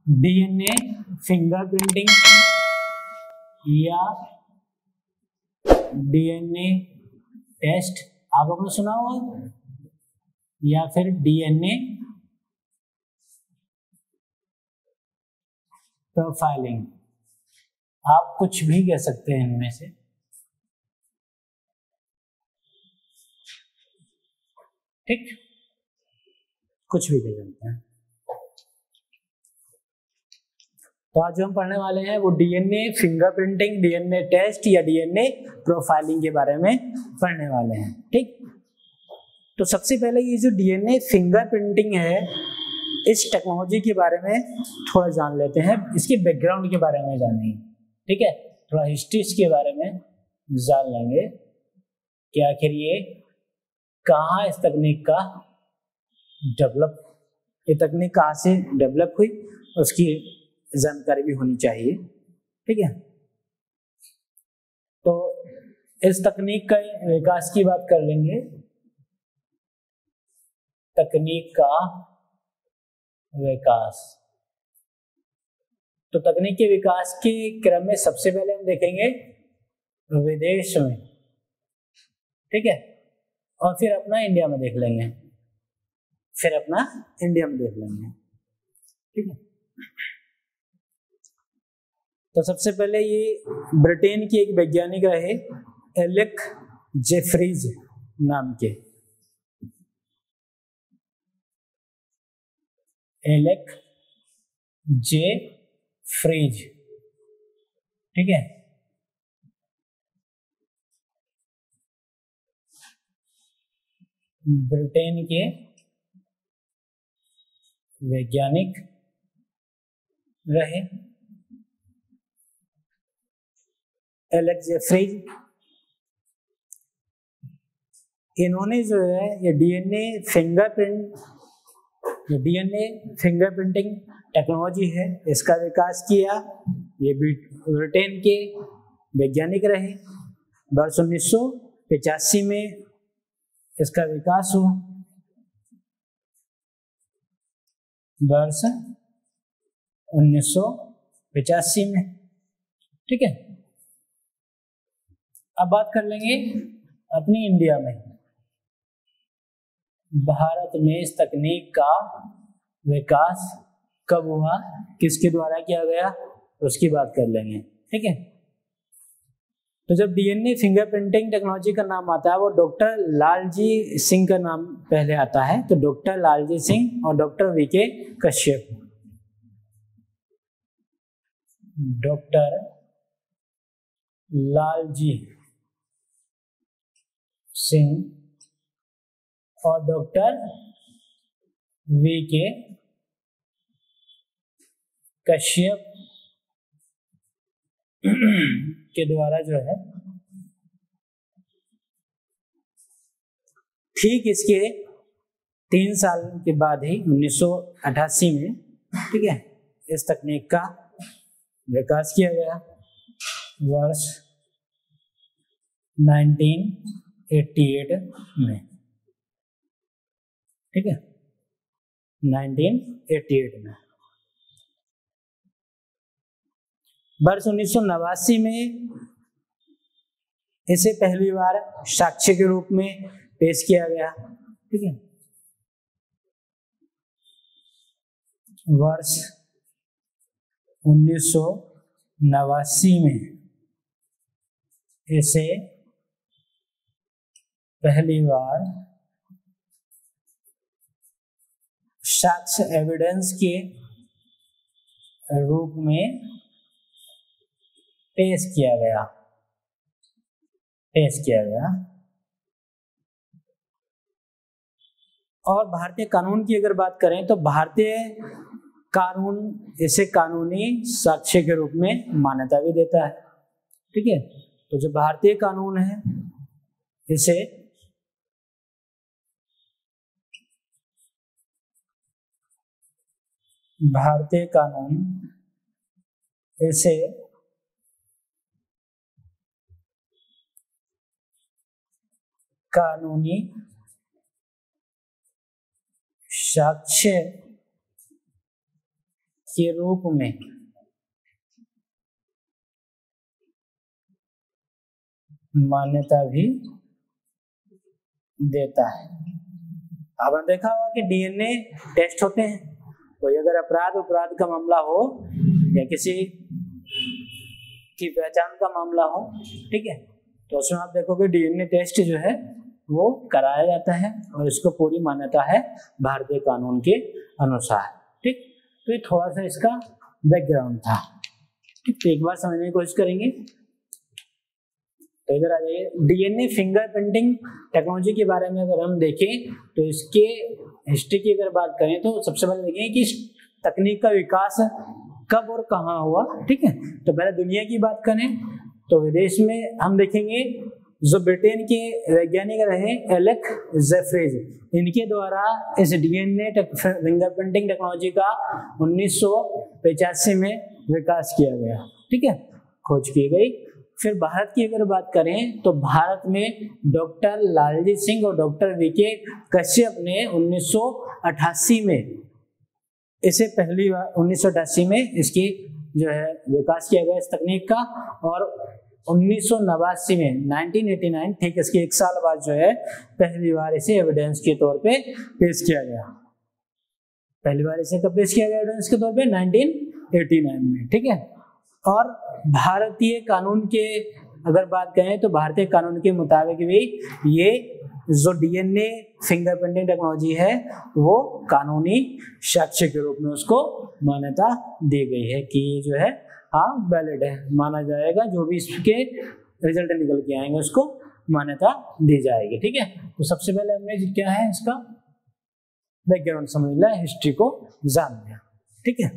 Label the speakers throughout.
Speaker 1: DNA fingerprinting या DNA test आप आपने सुना होगा, या फिर डीएनए प्रोफाइलिंग, आप कुछ भी कह सकते हैं इनमें से। ठीक, कुछ भी कह सकते हैं। तो आज जो हम पढ़ने वाले हैं वो डीएनए फिंगरप्रिंटिंग, डीएनए टेस्ट या डीएनए प्रोफाइलिंग के बारे में पढ़ने वाले हैं। ठीक, तो सबसे पहले ये जो डीएनए फिंगरप्रिंटिंग है, इस टेक्नोलॉजी के बारे में थोड़ा जान लेते हैं, इसके बैकग्राउंड के बारे में जानेंगे। ठीक है, थोड़ा हिस्ट्री के बारे में जान लेंगे कि आखिर ये कहाँ इस तकनीक का ये तकनीक कहाँ से डेवलप हुई, उसकी जानकारी भी होनी चाहिए। ठीक है, तो इस तकनीक का विकास की बात कर लेंगे। तकनीक का विकास, तो तकनीक के विकास के क्रम में सबसे पहले हम देखेंगे विदेश में। ठीक है, और फिर अपना इंडिया में देख लेंगे, ठीक है। तो सबसे पहले ये ब्रिटेन की एक वैज्ञानिक रहे, एलेक जेफरीज नाम के। एलेक जे फ्रीज, ठीक है। ब्रिटेन के वैज्ञानिक रहे एलेक जेफरीज। इन्होंने जो है ये डीएनए फिंगरप्रिंटिंग टेक्नोलॉजी है, इसका विकास किया। ये ब्रिटेन के वैज्ञानिक रहे। वर्ष 1985 में इसका विकास हुआ। वर्ष 1985 में, ठीक है। अब बात कर लेंगे अपनी इंडिया में। भारत में इस तकनीक का विकास कब हुआ, किसके द्वारा किया गया, उसकी बात कर लेंगे। ठीक है, तो जब डीएनए फिंगरप्रिंटिंग टेक्नोलॉजी का नाम आता है वो डॉक्टर लालजी सिंह का नाम पहले आता है। तो डॉक्टर लालजी सिंह और doctor VK Kashyap. Doctor Lalji Singh और डॉक्टर वीके कश्यप के द्वारा जो है ठीक इसके 3 साल के बाद ही 1988 में, ठीक है, इस तकनीक का विकास किया गया। वर्ष 1988 में, ठीक है, 1988 में। वर्ष 1989 में इसे पहली बार साक्ष्य के रूप में पेश किया गया। ठीक है, वर्ष 1989 में इसे पहली बार साक्ष्य एविडेंस के रूप में पेश किया गया। और भारतीय कानून की अगर बात करें तो भारतीय कानून इसे कानूनी साक्ष्य के रूप में मान्यता भी देता है। ठीक है, तो जो भारतीय कानून है इसे कानूनी साक्ष्य के रूप में मान्यता भी देता है। आपने देखा होगा कि डीएनए टेस्ट होते हैं, कोई अगर अपराध का मामला हो या किसी की पहचान का मामला हो, ठीक है, तो उसमें आप देखोगे डीएनए टेस्ट जो है वो कराया जाता है और इसको पूरी मान्यता है भारतीय कानून के अनुसार। ठीक, तो ये थोड़ा सा इसका बैकग्राउंड था। ठीक, तो एक बार समझने की कोशिश करेंगे। तो इधर आ जाइए, डीएनए फिंगरप्रिंटिंग टेक्नोलॉजी के बारे में अगर हम देखें तो इसके हिस्ट्री की अगर बात करें तो सबसे पहले देखें कि इस तकनीक का विकास कब और कहाँ हुआ। ठीक है, तो पहले दुनिया की बात करें तो विदेश में हम देखेंगे जो ब्रिटेन के वैज्ञानिक रहे एलेक जेफ्रीज, इनके द्वारा इस डीएनए फिंगरप्रिंटिंग टेक्नोलॉजी का 1985 में विकास किया गया। ठीक है, खोज की गई। फिर भारत की अगर बात करें तो भारत में डॉक्टर लालजी सिंह और डॉक्टर वीके कश्यप ने 1988 में इसे पहली बार 1988 में इसकी जो है विकास किया गया इस तकनीक का, और 1989 में 1989 ठीक इसके एक साल बाद जो है पहली बार इसे एविडेंस के तौर पे पेश किया गया। पहली बार इसे कब पेश किया गया एविडेंस के तौर पे? 1989 में। ठीक है, और भारतीय कानून के अगर बात करें तो भारतीय कानून के मुताबिक भी ये जो डीएनए फिंगरप्रिंटिंग टेक्नोलॉजी है वो कानूनी साक्ष्य के रूप में उसको मान्यता दी गई है कि ये जो है हाँ वैलिड है, माना जाएगा, जो भी इसके रिजल्ट निकल के आएंगे उसको मान्यता दी जाएगी। ठीक है, तो सबसे पहले हमने क्या है इसका बैकग्राउंड समझ लिया, हिस्ट्री को जान लिया। ठीक है,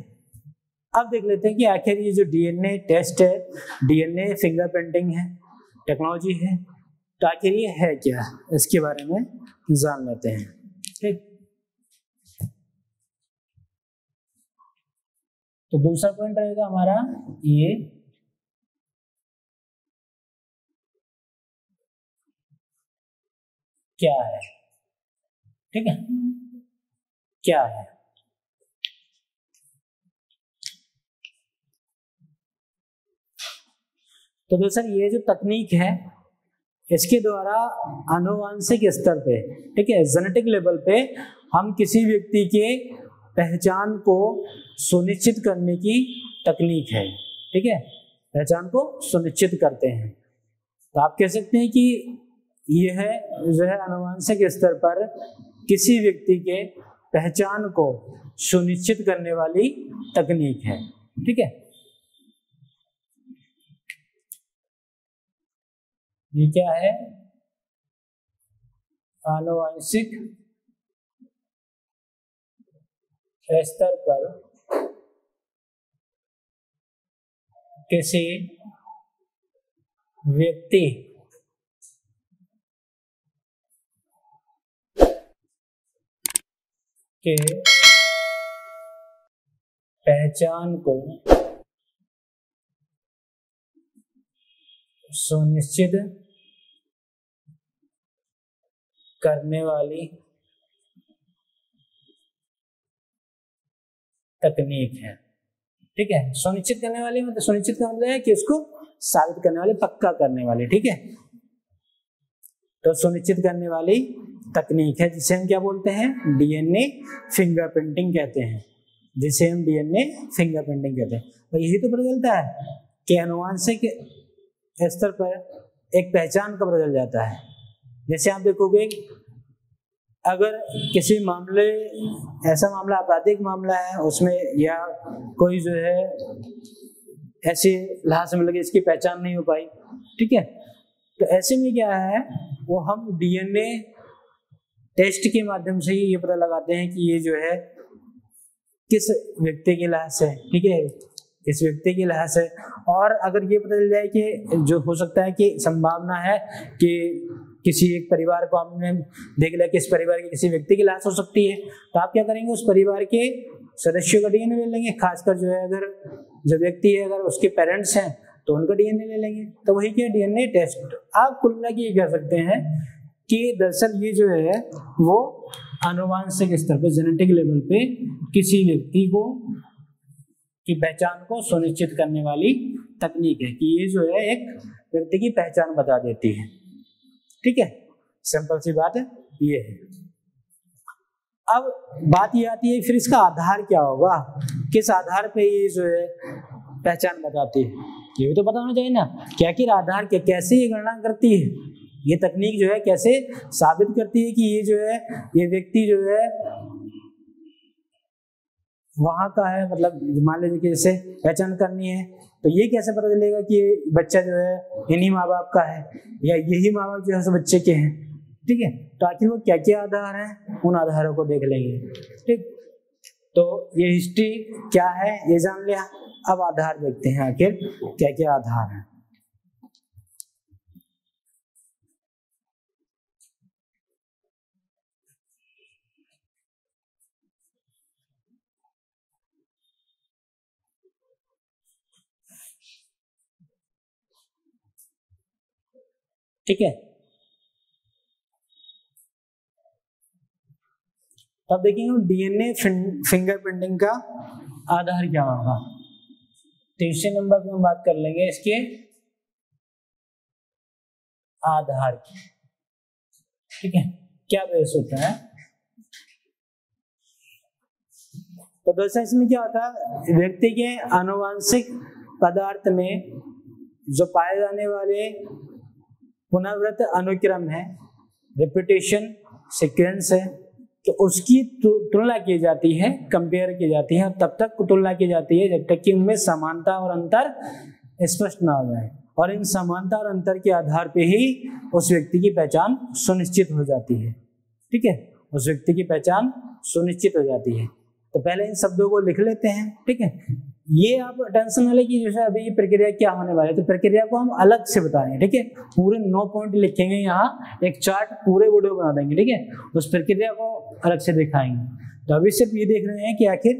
Speaker 1: अब देख लेते हैं कि आखिर ये जो डीएनए टेस्ट है, डीएनए फिंगरप्रिंटिंग है टेक्नोलॉजी है, तो आखिर ये है क्या, इसके बारे में जान लेते हैं। ठीक, तो दूसरा पॉइंट रहेगा हमारा ये क्या है। ठीक है, क्या है? तो दोस्तों ये जो तकनीक है इसके द्वारा आनुवांशिक स्तर पे, ठीक है, जेनेटिक लेवल पे हम किसी व्यक्ति के पहचान को सुनिश्चित करने की तकनीक है। ठीक है, पहचान को सुनिश्चित करते हैं। तो आप कह सकते हैं कि यह है जो है आनुवांशिक स्तर पर किसी व्यक्ति के पहचान को सुनिश्चित करने वाली तकनीक है। ठीक है, ये क्या है? आनुवांशिक स्तर पर किसी व्यक्ति के पहचान को सुनिश्चित करने वाली तकनीक है। ठीक है, सुनिश्चित करने वाली मतलब सुनिश्चित का मतलब है कि उसको साबित करने वाली, पक्का करने वाली। ठीक है, तो सुनिश्चित करने वाली तकनीक है जिसे हम क्या बोलते हैं? डीएनए फिंगरप्रिंटिंग कहते हैं, जिसे हम डीएनए फिंगरप्रिंटिंग कहते हैं। और यही तो पता चलता है कि आनुवांशिक स्तर पर एक पहचान कब बदल जाता है। जैसे आप देखोगे अगर किसी मामले, ऐसा मामला आपराधिक मामला है उसमें, या कोई जो है ऐसे लिहाज से मतलब इसकी पहचान नहीं हो पाई, ठीक है, तो ऐसे में क्या है वो हम डीएनए टेस्ट के माध्यम से ही ये पता लगाते हैं कि ये जो है किस व्यक्ति के लिहाज से, ठीक है, इस व्यक्ति के लिहाज से। और अगर ये पता चल जाए कि जो हो सकता है कि संभावना है कि किसी एक परिवार को हमने देख लिया कि इस परिवार के किसी व्यक्ति की लाश हो सकती है, तो आप क्या करेंगे? उस परिवार के सदस्यों का डीएनए ले लेंगे, खासकर जो है अगर जो व्यक्ति है अगर उसके पेरेंट्स हैं तो उनका डीएनए ले लेंगे। तो वही क्या डीएनए टेस्ट। आप कुल मिला के ये कह सकते हैं कि दरअसल ये जो है वो आनुवांशिक स्तर पे, जेनेटिक लेवल पे किसी व्यक्ति को की पहचान को सुनिश्चित करने वाली तकनीक है कि ये जो है एक व्यक्ति की पहचान बता देती है। ठीक है, सिंपल सी बात है ये है। अब बात ये आती है फिर इसका आधार क्या होगा, किस आधार पे ये जो है पहचान बताती है, ये भी तो पता होना चाहिए ना। क्या कि आधार के कैसे ये गणना करती है, ये तकनीक जो है कैसे साबित करती है कि ये जो है ये व्यक्ति जो है वहां का है, मतलब मान लीजिए कि जैसे पहचान करनी है तो ये कैसे पता चलेगा कि ये बच्चा जो है इन्हीं माँ बाप का है या यही माँ बाप जो है उस बच्चे के हैं। ठीक है, तो आखिर वो क्या क्या आधार हैं उन आधारों को देख लेंगे। ठीक, तो ये हिस्ट्री क्या है ये जान लिया, अब आधार देखते हैं आखिर क्या क्या आधार है। ठीक है, तब देखेंगे डीएनए फिंगरप्रिंटिंग का आधार क्या होगा। तीसरे नंबर पे हम बात कर लेंगे इसके आधार की। ठीक है, क्या बेस होता है, तो दोस्तों इसमें क्या होता है, व्यक्ति के आनुवांशिक पदार्थ में जो पाए जाने वाले पुनरावृत्त अनुक्रम है, रिपीटेशन सीक्वेंस है, तो उसकी तुलना की जाती है, कंपेयर की जाती है, और तब तक तुलना की जाती है जब तक कि उनमें समानता और अंतर स्पष्ट ना हो जाए, और इन समानता और अंतर के आधार पे ही उस व्यक्ति की पहचान सुनिश्चित हो जाती है। ठीक है, उस व्यक्ति की पहचान सुनिश्चित हो जाती है। तो पहले इन शब्दों को लिख लेते हैं। ठीक है, ये आप टेंशन वाले की जैसे अभी ये प्रक्रिया क्या होने वाली है, तो प्रक्रिया को हम अलग से बताएंगे। ठीक है, पूरे 9 पॉइंट लिखेंगे, यहाँ एक चार्ट पूरे वीडियो बना देंगे। ठीक है, उस प्रक्रिया को अलग से दिखाएंगे। तो अभी सिर्फ ये देख रहे हैं कि आखिर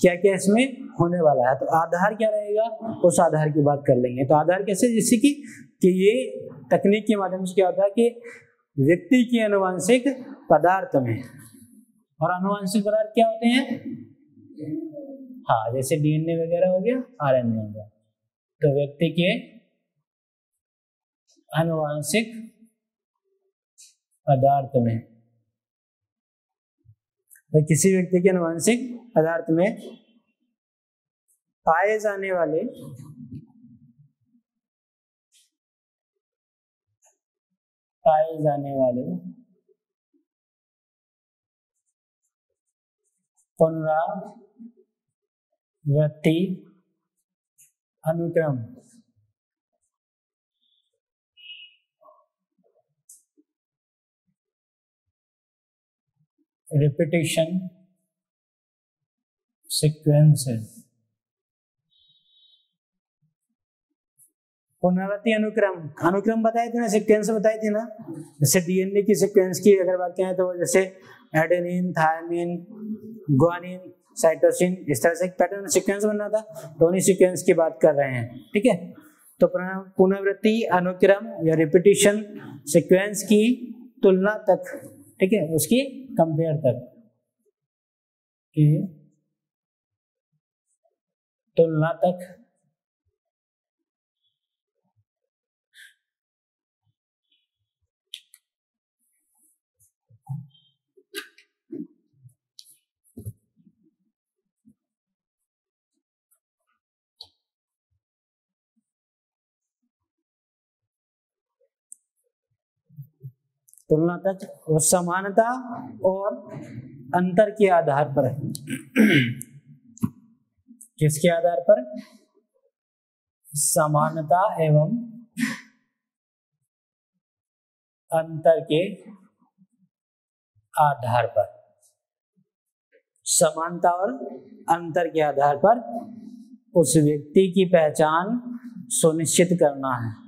Speaker 1: क्या क्या इसमें होने वाला है। तो आधार क्या रहेगा, उस आधार की बात कर लेंगे। तो आधार कैसे, जैसे कि ये तकनीक के माध्यम से क्या होता है कि व्यक्ति के आनुवांशिक पदार्थ में, और आनुवांशिक पदार्थ क्या होते हैं, हाँ जैसे डीएनए वगैरह हो गया, आरएनए हो गया, तो व्यक्ति के आनुवांशिक पदार्थ में, तो किसी व्यक्ति के आनुवांशिक पदार्थ में पाए जाने वाले पुनरावृत्ति अनुक्रम रिपीटेशन सीक्वेंसेस, पुनरावृत्ति अनुक्रम बताए थे ना, सीक्वेंस बताई थी ना। जैसे डीएनए की सीक्वेंस की अगर बात करें तो जैसे एडेनिन, थायमिन, गुआनिन, साइटोसिन, इस तरह से एक पैटर्न सीक्वेंस बनना था, तो उन्हीं सीक्वेंस की बात कर रहे हैं। ठीक है, तो पुनरावृत्ति अनुक्रम या रिपीटेशन सीक्वेंस की तुलना तक, ठीक है, उसकी कंपेयर तक की तुलना तक वो समानता और अंतर के आधार पर किसके आधार पर, समानता एवं अंतर के आधार पर, समानता और अंतर के आधार पर उस व्यक्ति की पहचान सुनिश्चित करना है।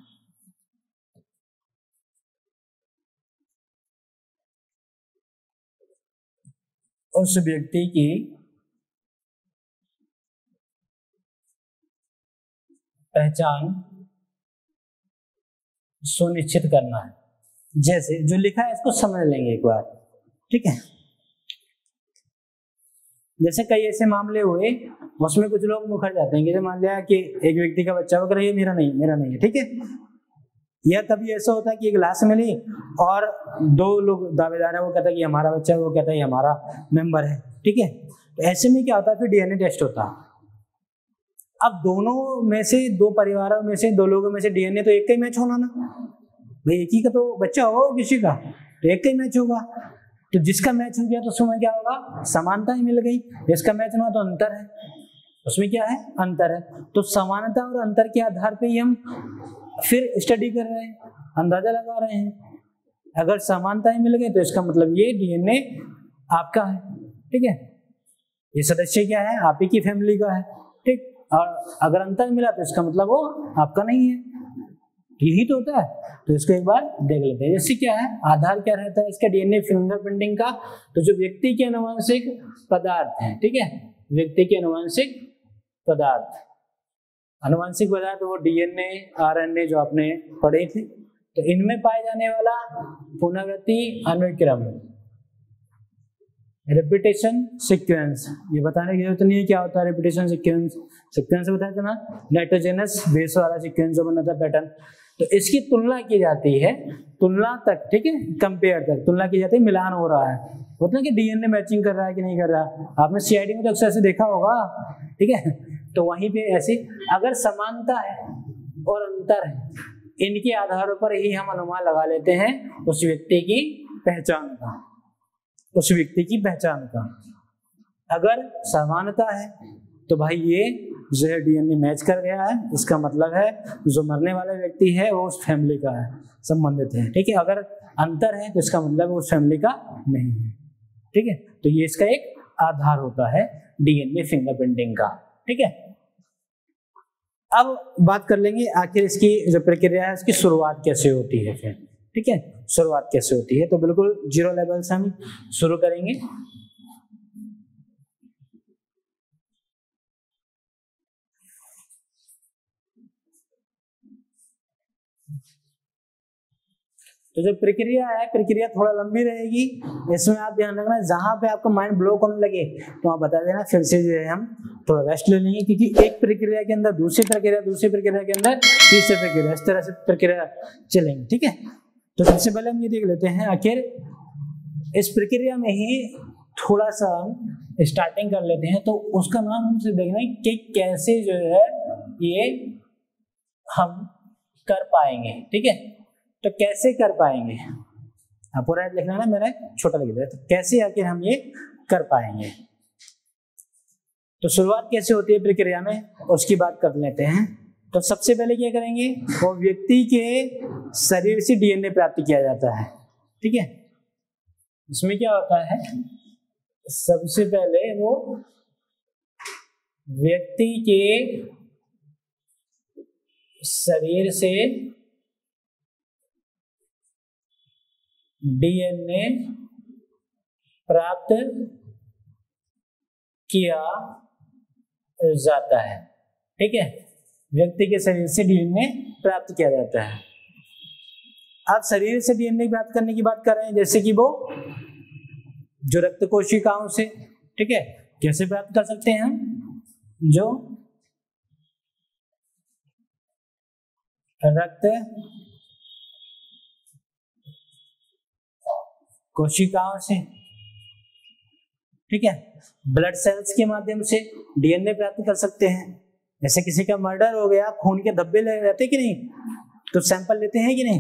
Speaker 1: उस व्यक्ति की पहचान सुनिश्चित करना है। जैसे जो लिखा है इसको समझ लेंगे एक बार। ठीक है, जैसे कई ऐसे मामले हुए उसमें कुछ लोग मुखर जाते हैं कि मान लिया कि एक व्यक्ति का बच्चा वगैरह ये मेरा नहीं है, ठीक है। या कभी ऐसा होता है कि एक लाश मिली और दो लोग दावेदार है, वो कहता है कि हमारा बच्चा है, वो कहता है हमारा मेंबर है, ठीक है। तो ऐसे में क्या होता है, फिर डीएनए टेस्ट होता है। अब दोनों में से, दो परिवारों में से, दो लोगों में से डीएनए तो एक का ही मैच होना ना भाई, एक ही का तो बच्चा होगा किसी का, तो एक का ही मैच होगा। तो जिसका मैच हो गया तो उसमें क्या होगा, समानता ही मिल गई। जिसका मैच हुआ तो अंतर है, उसमें क्या है, अंतर है। तो समानता और अंतर के आधार पे ही हम फिर स्टडी कर रहे हैं, अंदाजा लगा रहे हैं। अगर समानता ही मिल गई तो इसका मतलब ये डीएनए आपका है, ठीक है। ये सदस्य क्या है, आप ही की फैमिली का है, ठीक। और अगर अंतर मिला तो इसका मतलब वो आपका नहीं है, यही तो होता है। तो इसको एक बार देख लेते हैं। जैसे क्या है, आधार क्या रहता है इसका, डीएनए फिंगरप्रिंटिंग का। तो जो व्यक्ति के आनुवंशिक पदार्थ हैं, ठीक है, व्यक्ति के आनुवंशिक पदार्थ, आनुवंशिक पदार्थ वो डीएनए, आरएनए जो आपने पढ़े थे। तो इनमें पाए जाने वाला पुनरावृत्ति अनुक्रम, रेपिटेशन सीक्वेंस, ये बताने की जरूरत नहीं है क्या होता है रेपिटेशन सीक्वेंस। सीक्वेंस बताया था ना, नाइट्रोजेनस बेस वाला सीक्वेंस जो बना था पैटर्न। तो इसकी तुलना की जाती है, तुलना तक, ठीक है, कंपेयर तक तुलना की जाती है, मिलान हो रहा है, होता है कि डीएनए मैचिंग कर रहा है कि नहीं कर रहा। आपने सीआईडी में तो अक्सर ऐसे देखा होगा, ठीक है। तो वहीं पे ऐसे अगर समानता है और अंतर है, इनके आधारों पर ही हम अनुमान लगा लेते हैं उस व्यक्ति की पहचान का, उस व्यक्ति की पहचान का। अगर समानता है तो भाई ये जो है डीएनए मैच कर गया है, इसका मतलब है जो मरने वाला व्यक्ति है वो उस फैमिली का है, संबंधित है, ठीक है। अगर अंतर है तो इसका मतलब वो उस फैमिली का नहीं है, ठीक है। तो ये इसका एक आधार होता है डीएनए फिंगरप्रिंटिंग का, ठीक है। अब बात कर लेंगे आखिर इसकी जो प्रक्रिया है इसकी शुरुआत कैसे होती है फिर, ठीक है, शुरुआत कैसे होती है। तो बिल्कुल जीरो लेवल से हम शुरू करेंगे। तो जो प्रक्रिया है, प्रक्रिया थोड़ा लंबी रहेगी, इसमें आप ध्यान रखना, जहां पे आपको माइंड ब्लॉक होने लगे तो आप बता देना, फिर से जो है हम थोड़ा रेस्ट ले लेंगे, क्योंकि एक प्रक्रिया के अंदर दूसरी प्रक्रिया, दूसरी प्रक्रिया के अंदर तीसरी प्रक्रिया, इस तरह से प्रक्रिया चलेंगे, ठीक है। तो सबसे पहले हम ये देख लेते हैं आखिर इस प्रक्रिया में ही थोड़ा सा हम स्टार्टिंग कर लेते हैं। तो उसका नाम हमसे देखना है कि कैसे जो है ये हम कर पाएंगे, ठीक है। तो कैसे कर पाएंगे, आप पूरा लिखना ना, मैंने छोटा लिख दिया। तो कैसे आखिर हम ये कर पाएंगे, तो शुरुआत कैसे होती है प्रक्रिया में उसकी बात कर लेते हैं। तो सबसे पहले क्या करेंगे, वो व्यक्ति के शरीर से डीएनए प्राप्त किया जाता है, ठीक है। इसमें क्या होता है, सबसे पहले वो व्यक्ति के शरीर से डीएनए प्राप्त किया जाता है, ठीक है। व्यक्ति के शरीर से डीएनए प्राप्त किया जाता है। आप शरीर से डीएनए प्राप्त करने की बात कर रहे हैं, जैसे कि वो जो रक्त कोशिकाओं से, ठीक है, कैसे प्राप्त कर सकते हैं हम, जो रक्त कोशिकाओं से, ठीक है, ब्लड सेल्स के माध्यम से डीएनए प्राप्त कर सकते हैं। जैसे किसी का मर्डर हो गया, खून के धब्बे रहते कि नहीं, तो सैंपल लेते हैं कि नहीं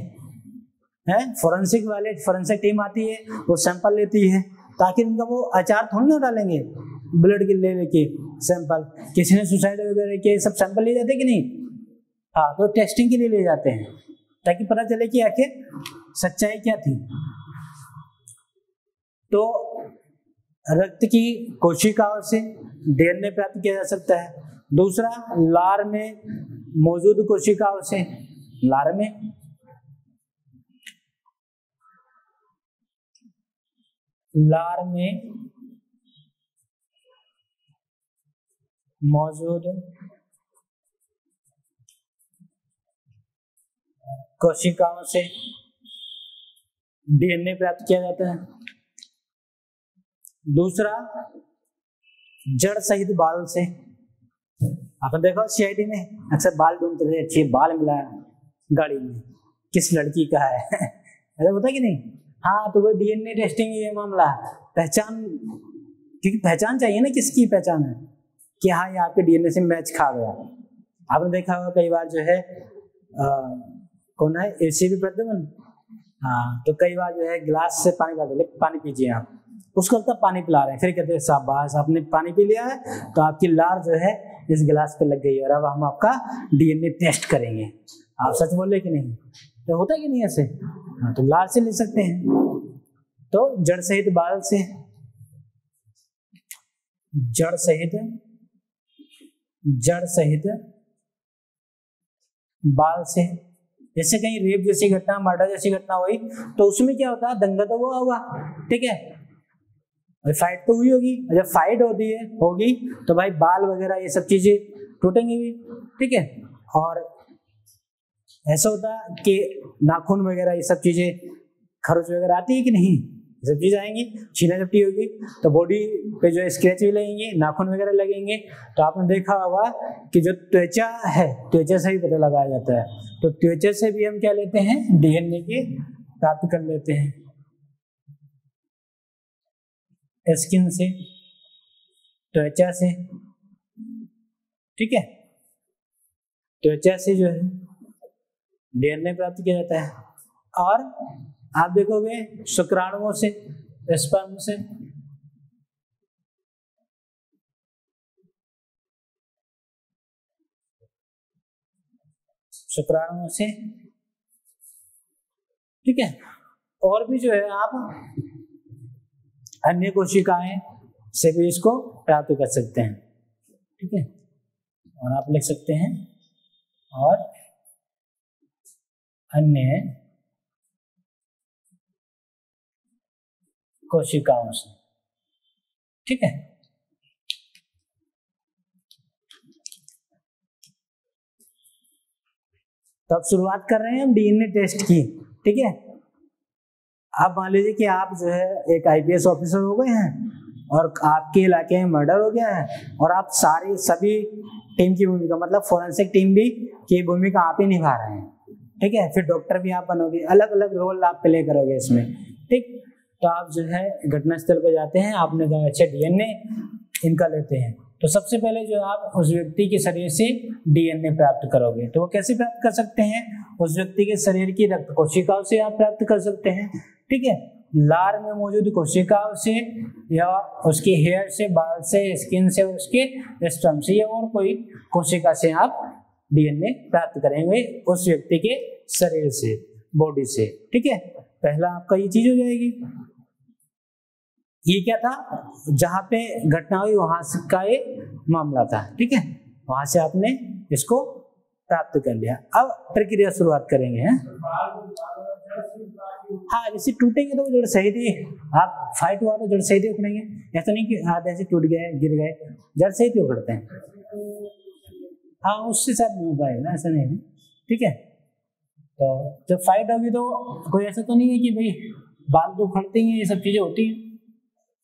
Speaker 1: है, फोरेंसिक वाले, फोरेंसिक टीम आती है, वो सैंपल लेती है, ताकि उनका वो अचार थोड़ी ना डालेंगे ब्लड के ले लेके सैंपल। किसी ने सुसाइड वगैरह के सब सैंपल ले जाते कि नहीं, हाँ, तो टेस्टिंग के लिए ले जाते हैं, ताकि पता चले कि आखिर सच्चाई क्या थी। तो रक्त की कोशिकाओं से डीएनए प्राप्त किया जा सकता है। दूसरा, लार में मौजूद कोशिकाओं से, लार में मौजूद कोशिकाओं से डीएनए प्राप्त किया जाता है। दूसरा, जड़ सहित बाल से, आपने देखा सीआईडी में अक्सर बाल ढूंढते थे, अच्छे बाल मिला गाड़ी में, किस लड़की का है ऐसा होता कि नहीं? हाँ, तो वो डीएनए टेस्टिंग ये मामला, पहचान, क्योंकि पहचान चाहिए ना, किसकी पहचान है कि हाँ ये आपके डीएनए से मैच खा गया। आपने देखा होगा कई बार जो है कौन है एसीबी प्रद्युमन, हाँ, तो कई बार जो है गिलास से पानी डाल दे, पानी पीजिए आप, उसको लगता पानी पिला रहे हैं, फिर कहते हैं शाबाश आपने पानी पी लिया है, तो आपकी लार जो है इस गिलास पे लग गई है और अब हम आपका डीएनए टेस्ट करेंगे। आप सच बोले कि नहीं? तो होता कि नहीं ऐसे? हाँ, तो लार से ले सकते हैं, तो जड़ सहित बाल से, जड़ सहित बाल से। जैसे कहीं रेप जैसी घटना, मर्डर जैसी घटना हुई, तो उसमें क्या होता है, दंगा तो हुआ होगा, ठीक है, फाइट तो हुई होगी, जब फाइट होगी तो भाई बाल वगैरह ये सब चीजें टूटेंगे भी, ठीक है। और ऐसा होता है कि नाखून वगैरह ये सब चीजें, खरोच वगैरह आती है कि नहीं, ये सब चीजें आएंगी, छीना झपटी होगी तो बॉडी पे जो स्क्रैच भी लगेंगे, नाखून वगैरह लगेंगे। तो आपने देखा होगा कि जो त्वचा है, त्वचा से भी पता लगाया जाता है, तो त्वचा से भी हम क्या लेते हैं, डीएनए के प्राप्त कर लेते हैं, स्किन से, त्वचा से, ठीक है, त्वचा से जो है डीएनए प्राप्त किया जाता है। और आप देखोगे शुक्राणुओं से, स्पर्म से, शुक्राणुओं से, ठीक है। और भी जो है आप अन्य कोशिकाएं से भी इसको प्राप्त कर सकते हैं, ठीक है। और आप लिख सकते हैं और अन्य कोशिकाओं से, ठीक है। तो अब शुरुआत कर रहे हैं हम डीएनए टेस्ट की, ठीक है। आप मान लीजिए कि आप जो है एक आईपीएस ऑफिसर हो गए हैं और आपके इलाके में मर्डर हो गया है, और आप सभी टीम की भूमिका, मतलब फोरेंसिक टीम भी की भूमिका आप ही निभा रहे हैं, ठीक है। फिर डॉक्टर भी आप बनोगे, अलग अलग रोल आप प्ले करोगे इसमें, ठीक। तो आप जो है घटनास्थल पर जाते हैं, आपने कहा अच्छा डीएनए इनका लेते हैं, तो सबसे पहले जो आप उस व्यक्ति के शरीर से डीएनए प्राप्त करोगे। तो वो कैसे प्राप्त कर सकते हैं? उस व्यक्ति के शरीर की रक्त कोशिकाओं से आप प्राप्त कर सकते हैं, ठीक है, लार में मौजूद कोशिकाओं से, या उसके हेयर से, बाल से, स्किन से, उसके स्टर्म से, या और कोई कोशिका से आप डीएनए प्राप्त करेंगे उस व्यक्ति के शरीर से, बॉडी से, ठीक है। पहला आपका ये चीज हो जाएगी। ये क्या था, जहां पे घटना हुई वहां का ये मामला था, ठीक है, वहां से आपने इसको प्राप्त कर लिया। अब प्रक्रिया शुरुआत करेंगे, हैं? हाँ, जैसे टूटेंगे तो जड़ सही थी, आप फाइट हुआ तो जड़ सही थी उखड़ेंगे, ऐसा नहीं कि हाथ ऐसे टूट गए, गिर गए, जड़ सही थी उखड़ते हैं। हाँ, उससे साथ नहीं हो पाएगा, ऐसा नहीं है, ठीक है। तो जब फाइट होगी तो कोई ऐसा तो नहीं है कि भाई बाल तो उखड़ते ही, ये सब चीजें होती हैं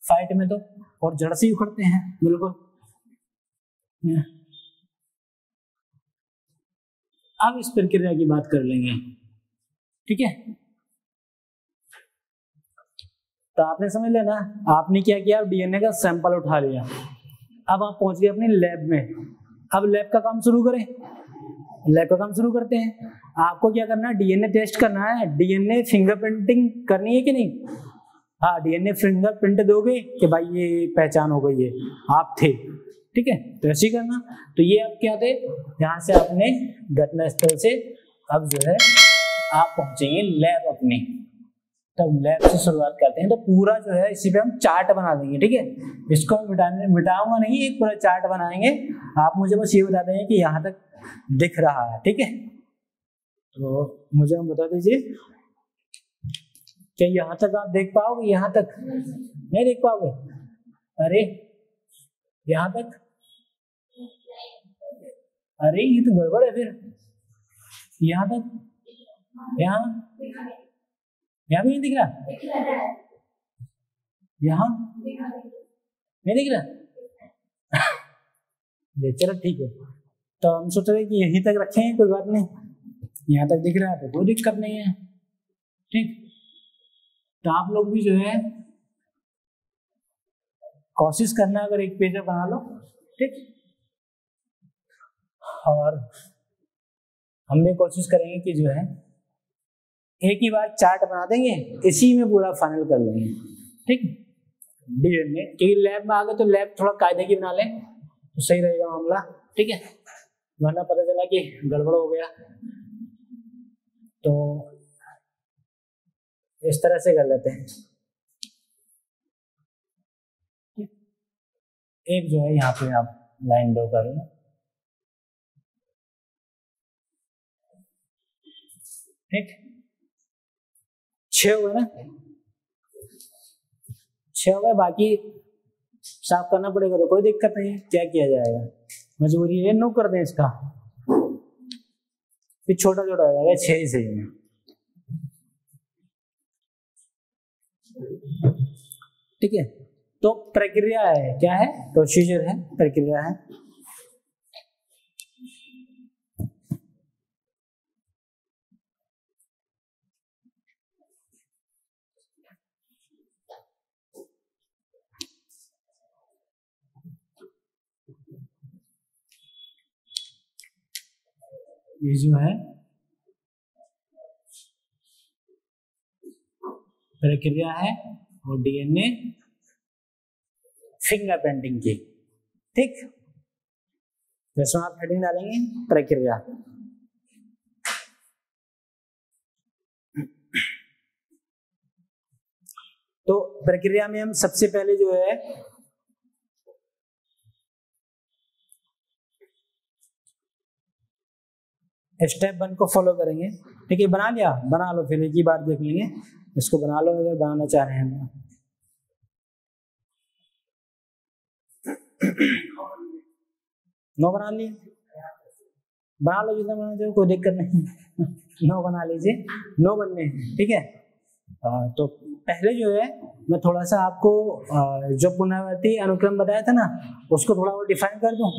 Speaker 1: फाइट में, तो और जड़ से ही उखड़ते हैं, बिल्कुल। अब इस प्रक्रिया की बात कर लेंगे, ठीक है। तो आपने समझ लिया ना, आपने क्या किया, डीएनए का सैंपल उठा लिया, अब आप पहुंच गए अपनी लैब में। अब लैब का काम शुरू करें, लैब का काम शुरू करते हैं। आपको क्या करना है, डीएनए टेस्ट करना है, डीएनए फिंगरप्रिंटिंग करनी है कि नहीं? हाँ, डीएनए फिंगरप्रिंट दोगे कि भाई ये पहचान हो गई है, आप थे, ठीक है, तो ऐसे ही करना। तो ये आप क्या थे, यहाँ से आपने घटनास्थल से अब जो है आप पहुंचेंगे लैब अपनी। तब लैब से शुरुआत करते हैं, तो पूरा जो है इसी पे हम चार्ट बना देंगे, ठीक है। इसको मिटाऊंगा नहीं, एक पूरा चार्ट बनाएंगे। आप मुझे बस ये बता देंगे कि यहाँ तक दिख रहा है, ठीक है। तो मुझे हम बता दीजिए क्या यहाँ तक आप देख पाओगे? यहाँ तक नहीं देख पाओगे? अरे यहाँ तक, अरे ये तो गड़बड़ है फिर। यहाँ तक, यहाँ यहाँ भी नहीं दिख रहा, यहाँ नहीं दिख रहा चलो ठीक है, तो हम सोच रहे कि यहीं तक रखेंगे, कोई बात नहीं, यहाँ तक दिख रहा है तो कोई दिक्कत नहीं है। ठीक, तो आप लोग भी जो है कोशिश करना, अगर एक पेज बना लो। ठीक, और हम भी कोशिश करेंगे कि जो है एक ही बार चार्ट बना देंगे, इसी में पूरा फाइनल कर लेंगे। ठीक, डीएनए, क्योंकि लैब में आ गए तो लैब थोड़ा कायदे की बना लें तो सही रहेगा मामला। ठीक है, वरना पता चला कि गड़बड़ हो गया। तो इस तरह से कर लेते हैं। एक जो है यहाँ पे आप लाइन ड्रॉ कर लो। ठीक, 6 हुए ना, 6 हो गए, बाकी साफ करना पड़ेगा तो कोई दिक्कत नहीं, क्या किया जाएगा, मजबूरी है। 9 कर दें इसका, फिर छोटा छोटा हो जाएगा, 6 ही सही है। ठीक है, तो प्रक्रिया है, क्या है, प्रोसीजर है, प्रक्रिया है। ये जो है प्रक्रिया है और डीएनए फिंगरप्रिंटिंग की। ठीक, जैसे आप हेडिंग डालेंगे प्रक्रिया। तो प्रक्रिया में हम सबसे पहले जो है स्टेप 1 को फॉलो करेंगे। ठीक है, बना लिया, बना लो, फिर एक ही बार देख लेंगे। इसको बना लो अगर बनाना चाह रहे हैं। 9 बना लिए, बना लो जितना बनाना चाहिए, कोई दिक्कत नहीं। 9 बना लीजिए, 9 बनने हैं। ठीक है, तो पहले जो है मैं थोड़ा सा आपको जो पुनरावृत्ति अनुक्रम बताया था ना, उसको थोड़ा और डिफाइन कर दूं,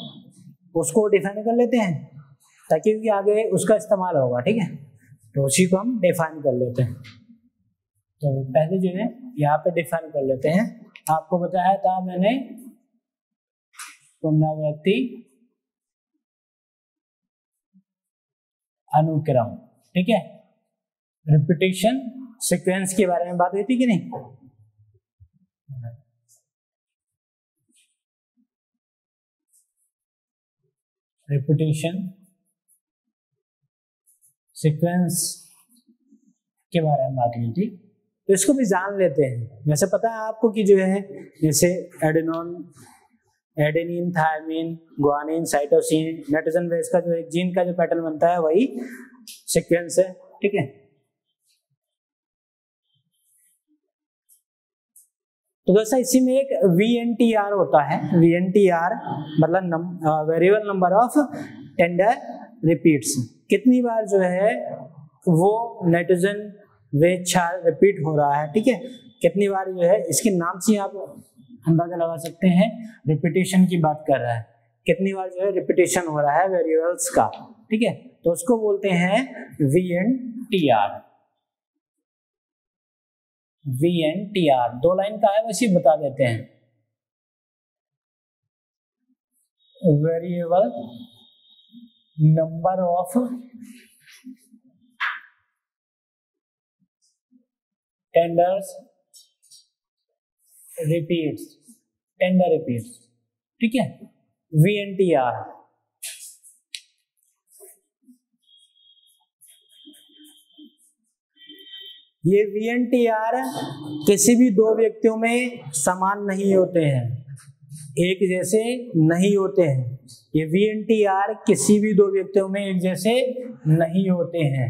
Speaker 1: उसको डिफाइन कर लेते हैं ताकि आगे उसका इस्तेमाल होगा। ठीक है, तो उसी को हम डिफाइन कर लेते हैं। तो पहले जो है यहाँ पे डिफाइन कर लेते हैं। आपको बताया था मैंने पुनरावृत्ति अनुक्रम। ठीक है, रिपीटेशन सीक्वेंस के बारे में बात हुई थी कि नहीं? रिपीटेशन सीक्वेंस के बारे में बात हुई थी, तो इसको भी जान लेते हैं। वैसे पता है आपको कि जो है जैसे adenine, thymine, guanine, cytosine, nitrogen base का जो एक जीन का जो पैटर्न बनता है वही सीक्वेंस है। ठीक है, तो दोस्तों इसी में एक VNTR होता है। VNTR मतलब variable number of tender repeats, कितनी बार जो है वो नाइट्रोजन बेस क्षार रिपीट हो रहा है। ठीक है, कितनी बार जो है, इसके नाम से आप अंदाजा लगा सकते हैं रिपीटेशन की बात कर रहा है, कितनी बार जो है रिपीटेशन हो रहा है वेरिएबल्स का। ठीक है, तो उसको बोलते हैं VNTR। VNTR 2 लाइन का है, वैसे बता देते हैं। Variable number of tenders repeats, tender repeats. ठीक है, VNTR। ये VNTR किसी भी 2 व्यक्तियों में समान नहीं होते हैं, एक जैसे नहीं होते हैं। ये VNTR किसी भी 2 व्यक्तियों में एक जैसे नहीं होते हैं।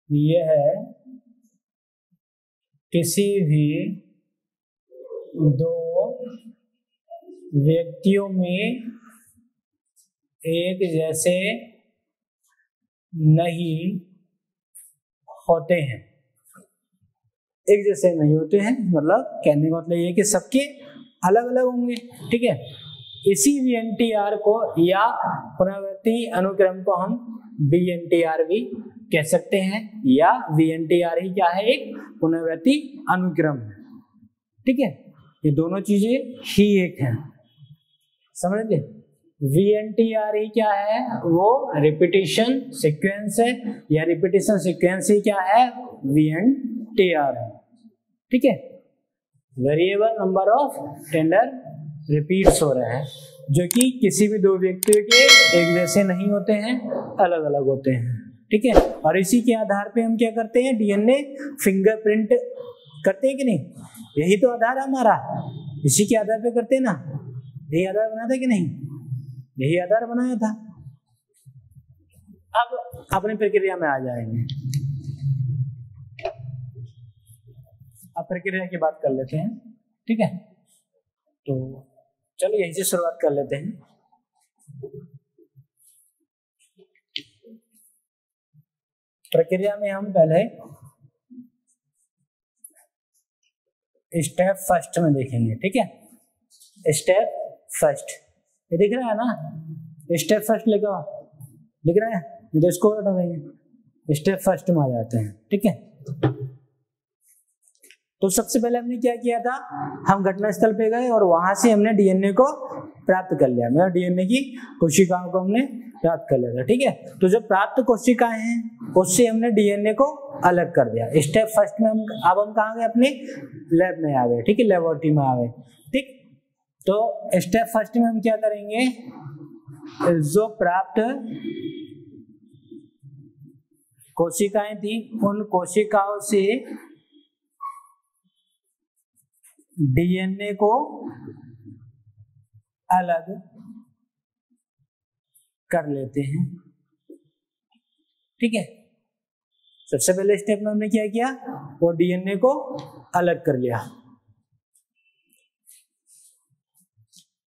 Speaker 1: यह है किसी भी 2 व्यक्तियों में एक जैसे नहीं होते हैं। एक जैसे नहीं होते हैं मतलब कहने का मतलब ये कि सबके अलग अलग होंगे। ठीक है, इसी VNTR को या पुनरावर्ती अनुक्रम को हम VNTR भी कह सकते हैं, या VNTR ही क्या है, एक पुनरावर्ती अनुक्रम है। ठीक है, ये दोनों चीजें ही एक हैं, समझ ले। VNTR ही क्या है, वो रिपीटिशन सीक्वेंस है, या रिपीटिशन सीक्वेंस ही क्या है, VNTR है। ठीक है, variable number of tender repeats हो रहे हैं, जो कि किसी भी दो व्यक्तियों के एक जैसे नहीं होते हैं, अलग अलग होते हैं। ठीक है, और इसी के आधार पे हम क्या करते हैं, DNA फिंगरप्रिंट करते हैं कि नहीं, यही तो आधार है हमारा, इसी के आधार पे करते हैं ना, यही आधार बनाया था कि नहीं, यही आधार बनाया था। अब अपनी प्रक्रिया में आ जाएंगे, अब प्रक्रिया की बात कर लेते हैं। ठीक है, तो चलो यहीं से शुरुआत कर लेते हैं। प्रक्रिया में हम पहले स्टेप फर्स्ट में देखेंगे। ठीक है, स्टेप फर्स्ट, ये दिख रहा है ना, स्टेप फर्स्ट लिखा दिख रहा है, तो इसको हटा देंगे, स्टेप फर्स्ट में आ जाते हैं। ठीक है, तो सबसे पहले हमने क्या किया था, हम घटनास्थल पे गए और वहां से हमने DNA को प्राप्त कर लिया, मतलब DNA की कोशिकाओं को हमने प्राप्त कर लिया था। ठीक है, तो जो प्राप्त कोशिकाएं हैं उससे हमने DNA को अलग कर दिया। स्टेप फर्स्ट में हम कहाँ गए, अपने लैब में आ गए। ठीक है, लेबोरेटरी में आ गए। ठीक, तो स्टेप फर्स्ट में हम क्या करेंगे, जो प्राप्त कोशिकाएं थी उन कोशिकाओं से DNA को अलग कर लेते हैं। ठीक है, सबसे पहले स्टेप में हमने क्या किया, वो DNA को अलग कर लिया।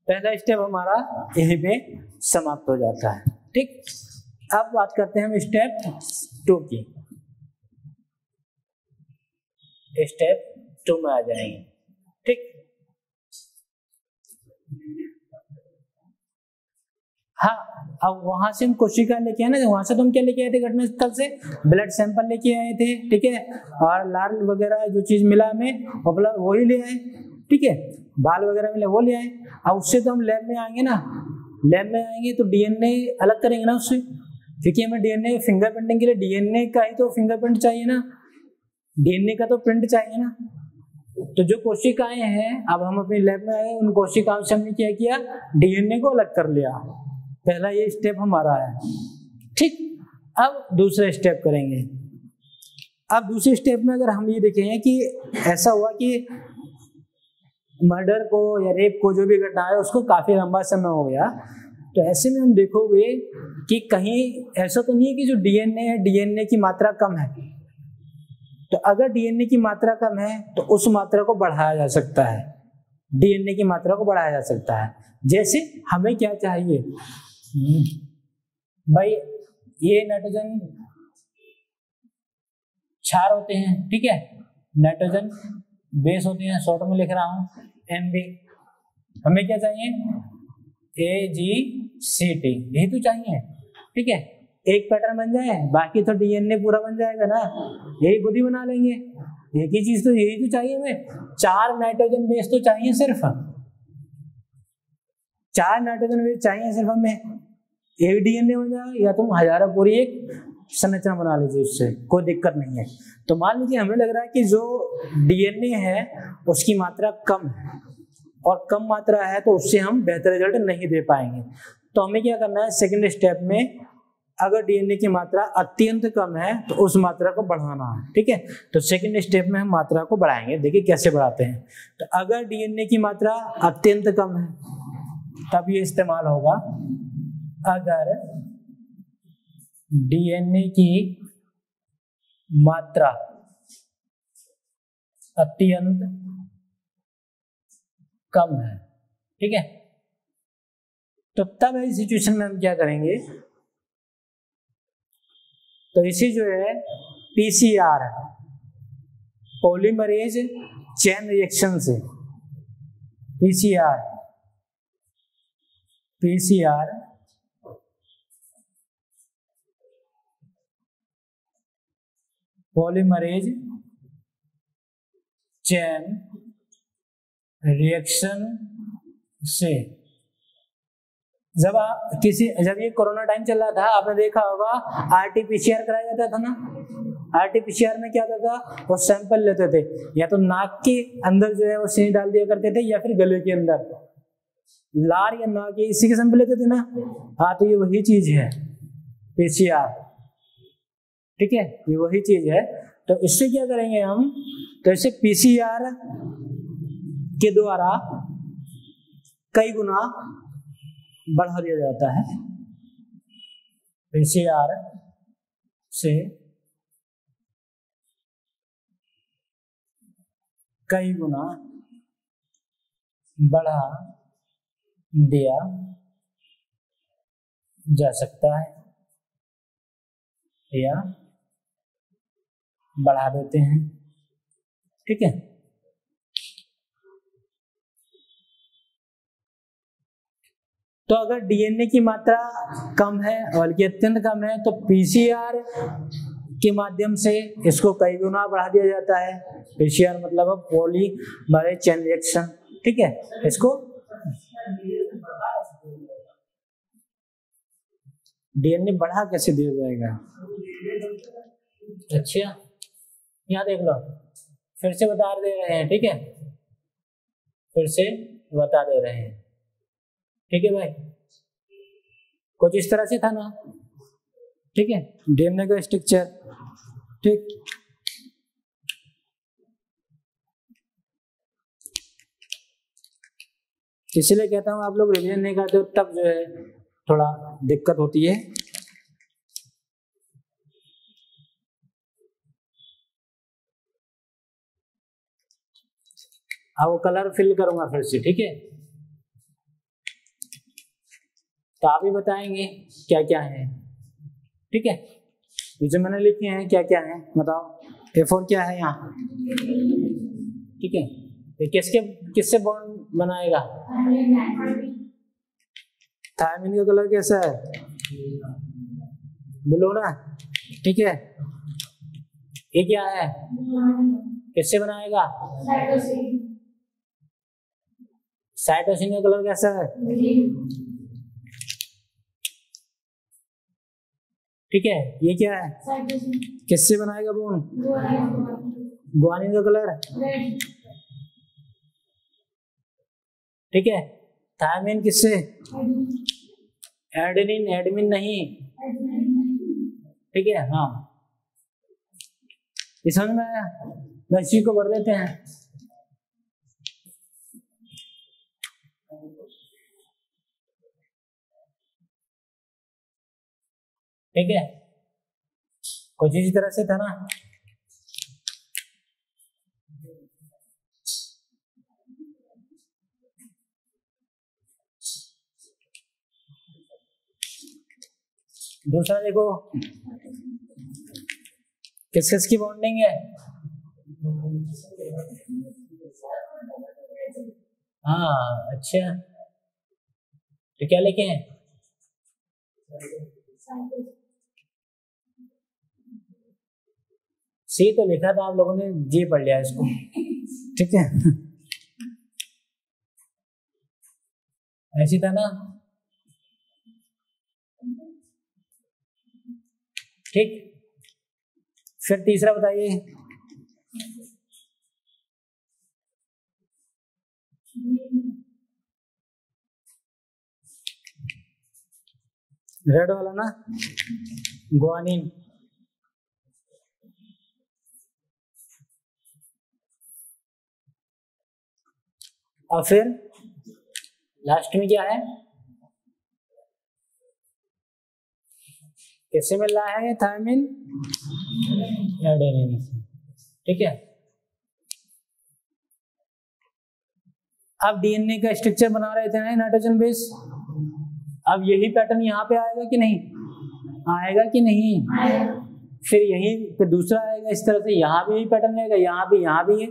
Speaker 1: पहला स्टेप हमारा यहीं पे समाप्त हो जाता है। ठीक, अब बात करते हैं हम स्टेप 2 की। स्टेप 2 में आ जाएंगे। ठीक, हाँ, अब वहां से हम कोशिका लेके आए ना, वहां से तो हम क्या लेके आए थे, घटनास्थल से ब्लड सैंपल लेके आए थे। ठीक है, और लार वगैरह जो चीज मिला हमें वही ले आए। ठीक है, बाल वगैरह मिले वो ले आए। अब उससे तो हम लैब में आएंगे ना, लैब में आएंगे तो DNA अलग करेंगे ना उससे, क्योंकि हमें DNA फिंगरप्रिंटिंग के लिए DNA का ही तो फिंगरप्रिंट चाहिए ना, DNA का तो प्रिंट चाहिए ना। तो जो कोशिकाएं हैं, अब हम अपनी लैब में आए, उन कोशिकाओं से हमने क्या किया, DNA को अलग कर लिया। पहला ये स्टेप हमारा है। ठीक, अब दूसरा स्टेप करेंगे। अब दूसरे स्टेप में अगर हम ये देखें कि ऐसा हुआ कि मर्डर को या रेप को, जो भी घटना है, उसको काफी लंबा समय हो गया, तो ऐसे में हम देखोगे कि कहीं ऐसा तो नहीं है कि जो DNA है, DNA की मात्रा कम है। तो अगर DNA की मात्रा कम है तो उस मात्रा को बढ़ाया जा सकता है, DNA की मात्रा को बढ़ाया जा सकता है। जैसे हमें क्या चाहिए भाई, ये नाइट्रोजन क्षार होते हैं। ठीक है, नाइट्रोजन बेस होते हैं, शॉर्ट में लिख रहा हूं NB। हमें क्या चाहिए, AgCT, यही तो चाहिए। ठीक है, एक पैटर्न बन जाए, बाकी तो DNA पूरा बन जाएगा ना, यही खुद ही बना लेंगे। एक ही चीज तो, यही तो चाहिए हमें, 4 नाइट्रोजन बेस तो चाहिए, सिर्फ 4 नाइट्रोजन बेस चाहिए सिर्फ हमें। एक DNA बन जाएगा, या तुम हजारों पूरी एक संरचना बना लीजिए, उससे कोई दिक्कत नहीं है। तो मान लीजिए हमें लग रहा है कि जो DNA है उसकी मात्रा कम है, और कम मात्रा है तो उससे हम बेहतर रिजल्ट नहीं दे पाएंगे। तो हमें क्या करना है, सेकंड स्टेप में अगर DNA की मात्रा अत्यंत कम है तो उस मात्रा को बढ़ाना है। ठीक है, तो सेकंड स्टेप में हम मात्रा को बढ़ाएंगे। देखिए कैसे बढ़ाते हैं। तो अगर DNA की मात्रा अत्यंत कम है तब ये इस्तेमाल होगा, अगर DNA की मात्रा अत्यंत कम है। ठीक है, तो तब इस सिचुएशन में हम क्या करेंगे, तो इसी जो है PCR पॉलीमरेज चेन रिएक्शन से, PCR PCR polymerase chain reaction से जब ये कोरोना टाइम चल रहा था, आपने देखा होगा आरटीपीसीआर कराया जाता था ना। आरटीपीसीआर में क्या होता था, वो सैंपल लेते थे, या तो नाक के अंदर जो है वो चीनी डाल दिया करते थे, या फिर गले के अंदर लार या नाक, इसी के सैंपल लेते थे ना। हाँ, तो ये वही चीज है पीसीआर, ठीक है, ये वही चीज है। तो इससे क्या करेंगे हम, तो इसे पीसीआर के द्वारा कई गुना बढ़ा दिया जाता है। पीसीआर से कई गुना बढ़ा दिया जा सकता है या बढ़ा देते हैं, ठीक है। तो अगर डीएनए की मात्रा कम है, बल्कि अत्यंत कम है, तो पीसीआर के माध्यम से इसको कई गुना बढ़ा दिया जाता है। पीसीआर मतलब पॉलीमरेज चेन रिएक्शन, ठीक है। इसको डीएनए बढ़ा कैसे दिया जाएगा, अच्छा यहाँ देख लो, फिर से बता दे रहे हैं, ठीक है, फिर से बता दे रहे हैं, ठीक है भाई। कुछ इस तरह से था ना, ठीक है, डीएनए का स्ट्रक्चर, ठीक। इसलिए कहता हूं आप लोग रिवीजन नहीं करते हो, तब जो है थोड़ा दिक्कत होती है। अब वो कलर फिल करूंगा फिर से, ठीक है। तो आप ही बताएंगे क्या क्या है, ठीक है। ये जो मैंने लिखे हैं क्या क्या है बताओ। A4 क्या है यहाँ, ठीक है। ये किससे बॉन्ड बनाएगा, थायमिन का कलर कैसा है, ब्लू ना, ठीक है। ये क्या है, किससे बनाएगा, साइटोसिन का कलर कैसा है, ठीक है। ये क्या है, किससे बनाएगा बॉन्ड, गुआनिन का कलर, ठीक है। थायमिन किससे, एडेनिन, एडमिन नहीं, ठीक है। हाँ, ये समझ में आया, इसी को भर देते हैं, ठीक है। कुछ इसी तरह से था ना, दूसरा देखो किस किस की बॉन्डिंग है, हाँ अच्छा, तो क्या लिखे हैं, सी तो लिखा था, आप लोगों ने जी पढ़ लिया इसको, ठीक है। ऐसी था ना, ठीक। फिर तीसरा बताइए, रेड वाला ना, गुआनिन, और फिर लास्ट में क्या है, किससे मिल रहा है, थायमिन, एडेनिन, ठीक है। अब डीएनए का स्ट्रक्चर बना रहे थे ना नाइट्रोजन बेस, अब यही पैटर्न यहाँ पे आएगा कि नहीं, आएगा कि नहीं, फिर यही फिर दूसरा आएगा इस तरह से, यहाँ भी यही पैटर्न आएगा, यहाँ भी है।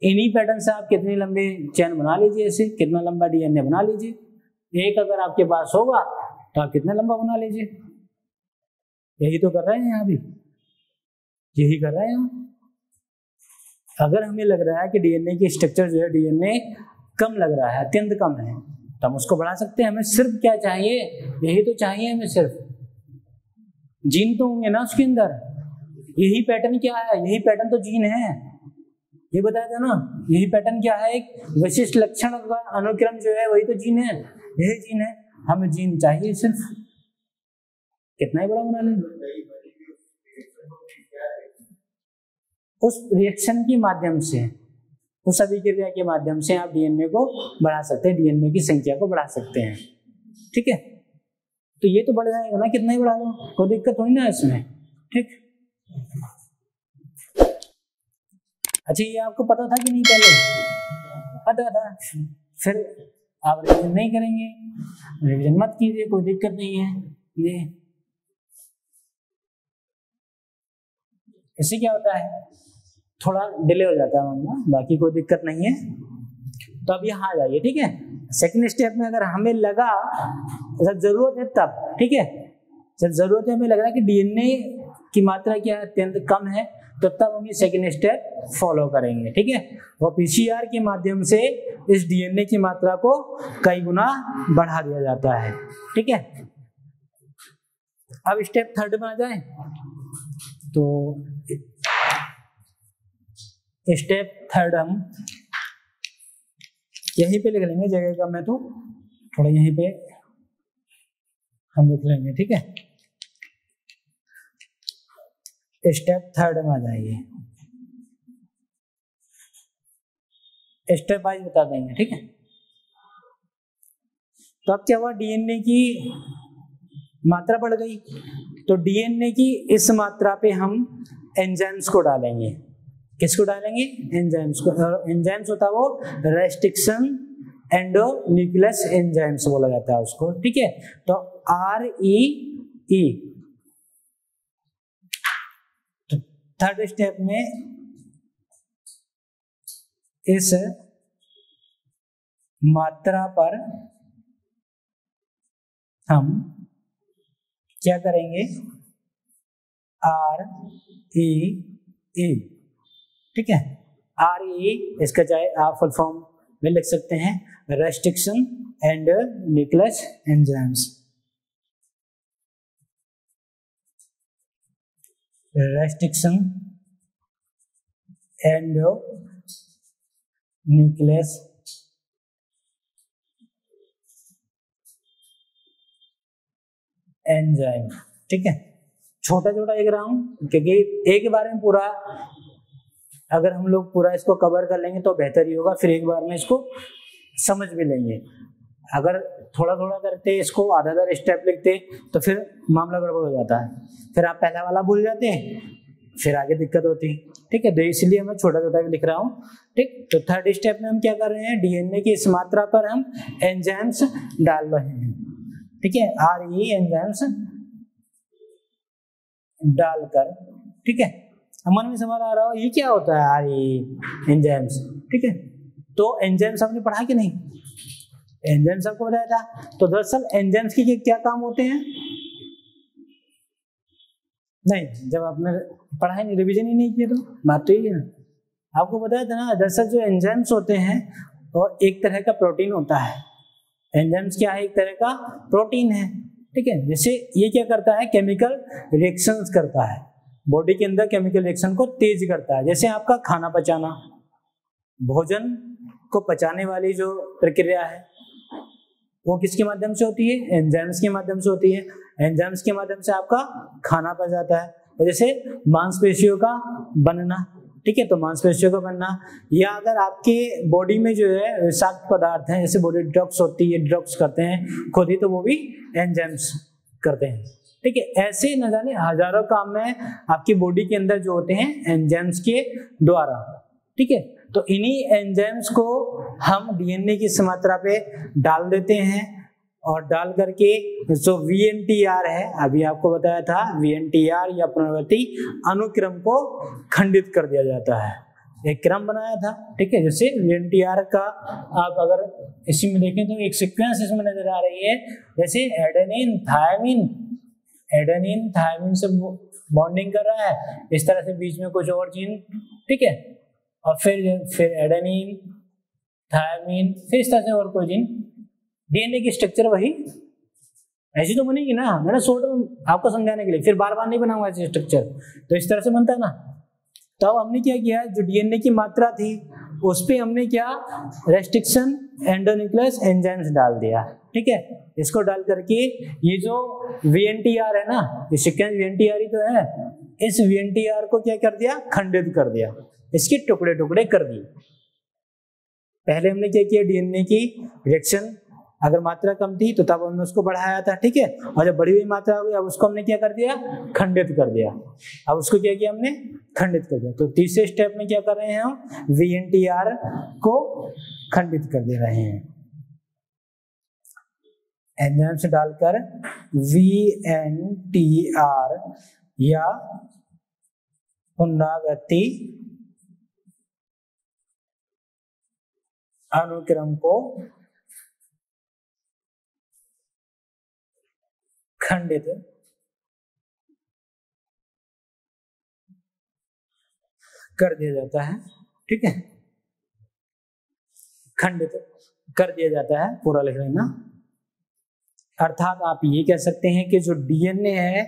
Speaker 1: इन्हीं पैटर्न से आप कितनी लंबी चेन बना लीजिए, ऐसे कितना लंबा डीएनए बना लीजिए, एक अगर आपके पास होगा तो आप कितना लंबा बना लीजिए। यही तो कर रहे हैं यहाँ भी, यही कर रहे हैं हम। अगर हमें लग रहा है कि डीएनए की स्ट्रक्चर जो है डीएनए कम लग रहा है, अत्यंत कम है, तो हम उसको बढ़ा सकते हैं। हमें सिर्फ क्या चाहिए, यही तो चाहिए हमें, सिर्फ जीन तो होंगे ना उसके अंदर। यही पैटर्न क्या है, यही पैटर्न तो जीन है, ये बताया था ना। यही पैटर्न क्या है, एक विशिष्ट लक्षण का अनुक्रम जो है वही तो जीन है, यही जीन है। हमें जीन चाहिए सिर्फ, कितना ही बड़ा बना लें। उस रिएक्शन के माध्यम से, उस अभिक्रिया के माध्यम से आप डीएनए को बढ़ा सकते हैं, डीएनए की संख्या को बढ़ा सकते हैं। ठीक है, तो ये तो बढ़ जाएगा ना, कितना ही बढ़ा लो, कोई दिक्कत होगी ना इसमें। ठीक, अच्छा ये आपको पता था कि नहीं, पहले पता था, फिर आप रिवीजन नहीं करेंगे, रिवीजन मत कीजिए, कोई दिक्कत नहीं है। ये इससे क्या होता है, थोड़ा डिले हो जाता है मामला, बाकी कोई दिक्कत नहीं है। तो अब यहाँ आ जाइए, ठीक है। सेकंड स्टेप में अगर हमें लगा जब जरूरत है तब, ठीक है, जब जरूरत है, हमें लग रहा है कि डीएनए की मात्रा क्या है, अत्यंत कम है, तो तब हम ये सेकंड स्टेप फॉलो करेंगे। ठीक है, वो पीसीआर के माध्यम से इस डीएनए की मात्रा को कई गुना बढ़ा दिया जाता है। ठीक है, अब स्टेप थर्ड में आ जाए, तो स्टेप थर्ड हम यहीं पे लिख लेंगे, जगह कम है तो थोड़ा यहीं पे हम लिख लेंगे। ठीक है, स्टेप थर्ड में आ जाइए, स्टेप वाइज बता देंगे। ठीक है, तो अब क्या हुआ, डीएनए की मात्रा बढ़ गई, तो डीएनए की इस मात्रा पे हम एंजाइम्स को डालेंगे। किसको डालेंगे, एंजाइम्स को। एंजाइम्स होता है वो रेस्ट्रिक्शन एंडोन्यूक्लियस एंजाइम्स बोला जाता है उसको। ठीक है, तो REE। तो थर्ड स्टेप में इस मात्रा पर हम क्या करेंगे, REE। ठीक है, REE इसका चाहे आप फुल फॉर्म में लिख सकते हैं, restriction and nucleus enzymes. Restriction and nucleus enzyme. ठीक है, छोटा छोटा लिख रहा हूं क्योंकि एक बार में पूरा, अगर हम लोग पूरा इसको कवर कर लेंगे तो बेहतर ही होगा, फिर एक बार में इसको समझ भी लेंगे। अगर थोड़ा थोड़ा करते, इसको आधा आधा स्टेप लिखते, तो फिर मामला गड़बड़ हो जाता है, फिर आप पहला वाला भूल जाते हैं, फिर आगे दिक्कत होती है। ठीक है, तो इसलिए मैं छोटा छोटा भी लिख रहा हूँ। ठीक, तो थर्ड स्टेप में हम क्या कर रहे हैं, डीएनए की इस मात्रा पर हम एंजाइम्स डाल रहे हैं। ठीक है, REE एंजाइम्स डालकर। ठीक है, मन में सवाल आ रहा हो ये क्या होता है REE एंजाइम्स। ठीक है, तो एंजाइम्स आपने पढ़ा कि नहीं, एंजाइम्स आपको बताया था। तो दरअसल एंजाइम्स के क्या काम होते हैं, नहीं जब आपने पढ़ा ही नहीं, रिवीजन ही नहीं किया, तो बात तो ये है, आपको बताया था ना। दरअसल जो एंजाइम्स होते हैं वो एक तरह का प्रोटीन होता है। एंजाइम्स क्या है, एक तरह का प्रोटीन है। ठीक है, जैसे ये क्या करता है, केमिकल रिएक्शंस करता है, बॉडी के अंदर केमिकल रिएक्शन को तेज करता है। जैसे आपका खाना पचाना, भोजन को पचाने वाली जो प्रक्रिया है वो किसके माध्यम से होती है, एंजाइम्स के माध्यम से होती है। एंजाइम्स के माध्यम से आपका खाना पच जाता है। तो जैसे मांसपेशियों का बनना, ठीक है, तो मांसपेशियों का बनना, या अगर आपके बॉडी में जो है विषाक्त पदार्थ हैं, जैसे बॉडी डिटॉक्स होती है, डिटॉक्स करते हैं खुद ही, तो वो भी एंजाइम्स करते हैं। ठीक है, ऐसे न जाने हजारों काम में आपकी बॉडी के अंदर जो होते हैं एंजाइम्स के द्वारा। ठीक है, तो इन्हीं एंजाइम्स को हम डीएनए की इस मात्रा पे डाल देते हैं, और डाल करके जो VNTR है, अभी आपको बताया था, VNTR या पुनरावर्ती अनुक्रम को खंडित कर दिया जाता है। एक क्रम बनाया था, ठीक है। जैसे VNTR का आप अगर इसी में देखें तो एक सीक्वेंस इसमें नजर आ रही है, जैसे एडेनिन थायमिन से बॉन्डिंग कर रहा है, इस तरह से बीच में कुछ और जीन, ठीक है, और फिर एडेनिन थायमिन, फिर इस तरह से और कोई जीन। डीएनए की स्ट्रक्चर वही ऐसी तो बनेगी ना, मैंने शॉर्ट में आपको समझाने के लिए, फिर बार बार नहीं बनाऊंगा ऐसे स्ट्रक्चर, तो इस तरह से बनता है ना। तो अब हमने क्या किया, जो डीएनए की मात्रा थी उस पे हमने क्या रेस्ट्रिक्शन एंडोन्यूक्लियस एंजाइम्स डाल दिया, ठीक है। इसको डाल करके ये जो VNTR है ना, ये सीक्वेंस VNTR ही तो है, इस VNTR को क्या कर दिया, खंडित कर दिया, इसके टुकड़े टुकड़े कर दिए। पहले हमने क्या किया, डीएनए की रिएक्शन अगर मात्रा कम थी तो तब हमने उसको बढ़ाया था, ठीक है, और जब बढ़ी हुई मात्रा हो गई अब उसको हमने क्या कर दिया, खंडित कर दिया। अब उसको क्या किया हमने, खंडित कर दिया। तो तीसरे स्टेप में क्या कर रहे हैं हम, VNTR को खंडित कर दे रहे हैं एंजाइम से डालकर। VNTR या पुनरावृत्ति अनुक्रम को खंडित कर दिया जाता है, ठीक है, खंडित कर दिया जाता है, पूरा लिख लेना। अर्थात आप ये कह सकते हैं कि जो डीएनए है,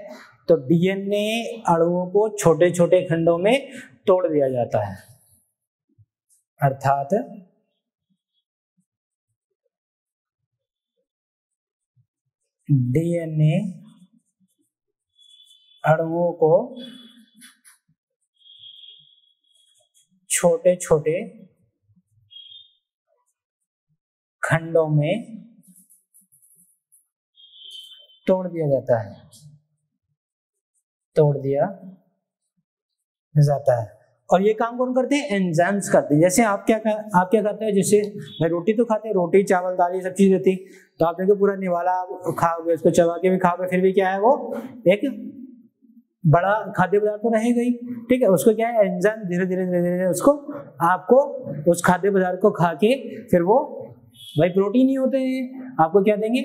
Speaker 1: तो डीएनए अणुओं को छोटे छोटे खंडों में तोड़ दिया जाता है, अर्थात डीएनए अणुओं को छोटे छोटे खंडों में तोड़ दिया जाता है, तोड़ दिया जाता है। और ये काम कौन करते हैं, एंजाइम्स करते हैं। जैसे आप क्या करते हैं, जैसे रोटी तो खाते हैं, रोटी चावल दाल ये सब चीज रहती, तो आप देखो पूरा निवाला खाओगे, उसको चबा के भी खाओगे, फिर भी क्या है, वो एक बड़ा खाद्य पदार्थ तो रहेगा ही, ठीक है। उसको क्या है, एंजाइम धीरे धीरे धीरे धीरे उसको आपको उस खाद्य पदार्थ को खा के फिर वो भाई प्रोटीन ही होते हैं, आपको क्या देंगे,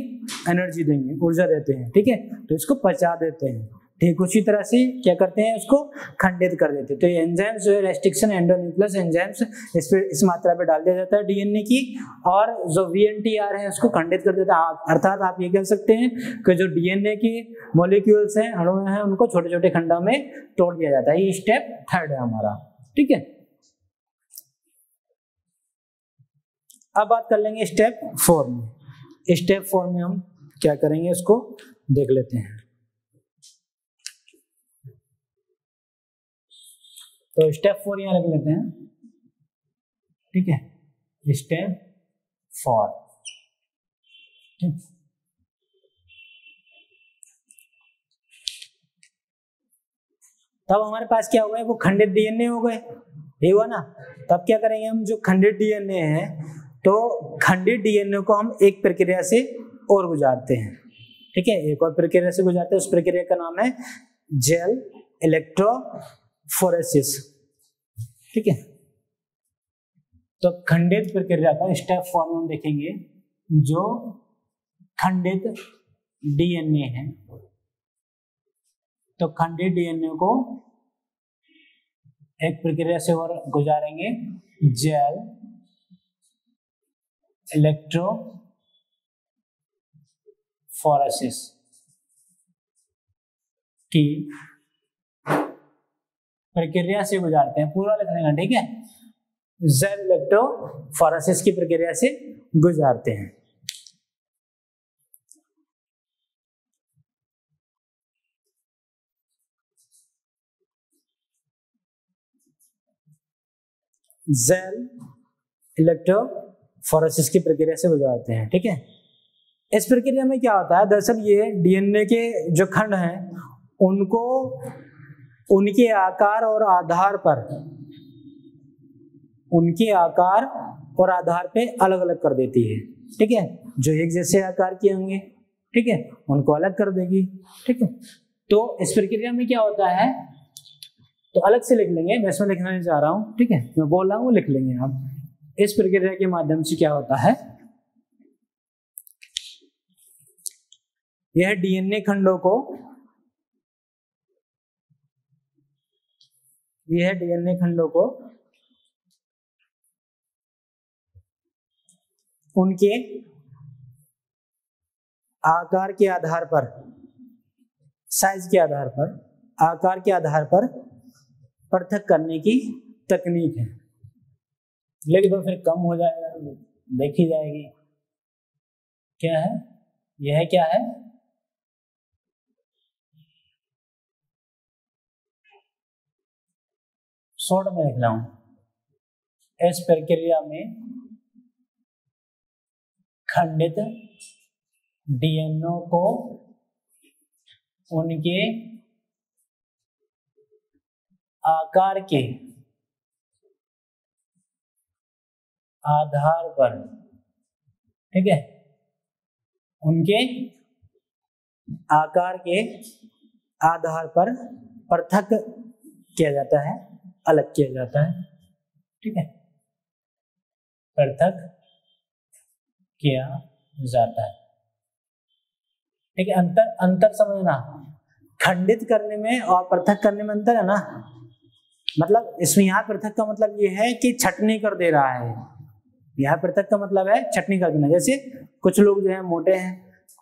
Speaker 1: एनर्जी देंगे, ऊर्जा देते हैं, ठीक है, तो इसको पचा देते हैं। ठीक उसी तरह से क्या करते हैं, उसको खंडित कर देते हैं। तो ये एंजाइम्स जो है रेस्ट्रिक्शन एंडोन्यूक्लियस एंजाइम्स इस मात्रा पे डाल दिया जाता है डीएनए की, और जो VNTR है उसको खंडित कर देता है। अर्थात आप ये कह सकते हैं कि जो डीएनए की मॉलिक्यूल्स हैं, अणु हैं, उनको छोटे छोटे खंडों में तोड़ दिया जाता है। ये स्टेप 3 है हमारा, ठीक है। अब बात कर लेंगे स्टेप 4 में। स्टेप 4 में हम क्या करेंगे, उसको देख लेते हैं। तो स्टेप 4 यहां लिख लेते हैं, ठीक है, स्टेप 4, ठीक। तब हमारे पास क्या हो गए, वो खंडित डीएनए हो गए, ये हुआ ना। तब क्या करेंगे हम, जो खंडित डीएनए है, तो खंडित डीएनए को हम एक प्रक्रिया से और गुजारते हैं, ठीक है, एक और प्रक्रिया से गुजारते हैं। उस प्रक्रिया का नाम है जेल इलेक्ट्रोफोरेसिस, ठीक है। तो खंडित प्रक्रिया का स्टेप 4 में हम देखेंगे, जो खंडित डीएनए है, तो खंडित डीएनए को एक प्रक्रिया से और गुजारेंगे, जेल इलेक्ट्रोफोरेसिस की प्रक्रिया से गुजारते हैं, पूरा लिख लेना, ठीक है, जेल इलेक्ट्रोफोरेसिस की प्रक्रिया से गुजारते हैं। जेल इलेक्ट्रोफोरेसिस की प्रक्रिया से गुजारते हैं, ठीक है। इस प्रक्रिया में क्या होता है, दरअसल ये डीएनए के जो खंड हैं उनको उनके आकार और आधार पर, उनके आकार और आधार पे अलग अलग कर देती है, ठीक है। जो एक जैसे आकार के होंगे, ठीक है, उनको अलग कर देगी, ठीक है। तो इस प्रक्रिया में क्या होता है, तो तो अलग से लिख लेंगे, मैं इसमें लिखना नहीं चाह रहा हूँ, ठीक है, मैं बोल रहा हूँ लिख लेंगे आप। इस प्रक्रिया के माध्यम से क्या होता है, यह डीएनए खंडों को, यह डीएनए खंडों को उनके आकार के आधार पर, साइज के आधार पर, आकार के आधार पर पृथक करने की तकनीक है। लिख दो फिर कम हो जाएगा, देखी जाएगी। क्या है, यह क्या है, शॉर्ट में लिख रहा हूं, इस प्रक्रिया में खंडित डीएनए को उनके आकार के आधार पर, ठीक है, उनके आकार के आधार पर पृथक किया जाता है, अलग किया जाता है, ठीक है, पृथक किया जाता है, ठीक है। अंतर समझना, खंडित करने में और पृथक करने में अंतर है ना। मतलब इसमें यहाँ पृथक का मतलब ये है कि छटनी कर दे रहा है, यहाँ पृथक का मतलब है छटनी कर देना। जैसे कुछ लोग जो है मोटे हैं,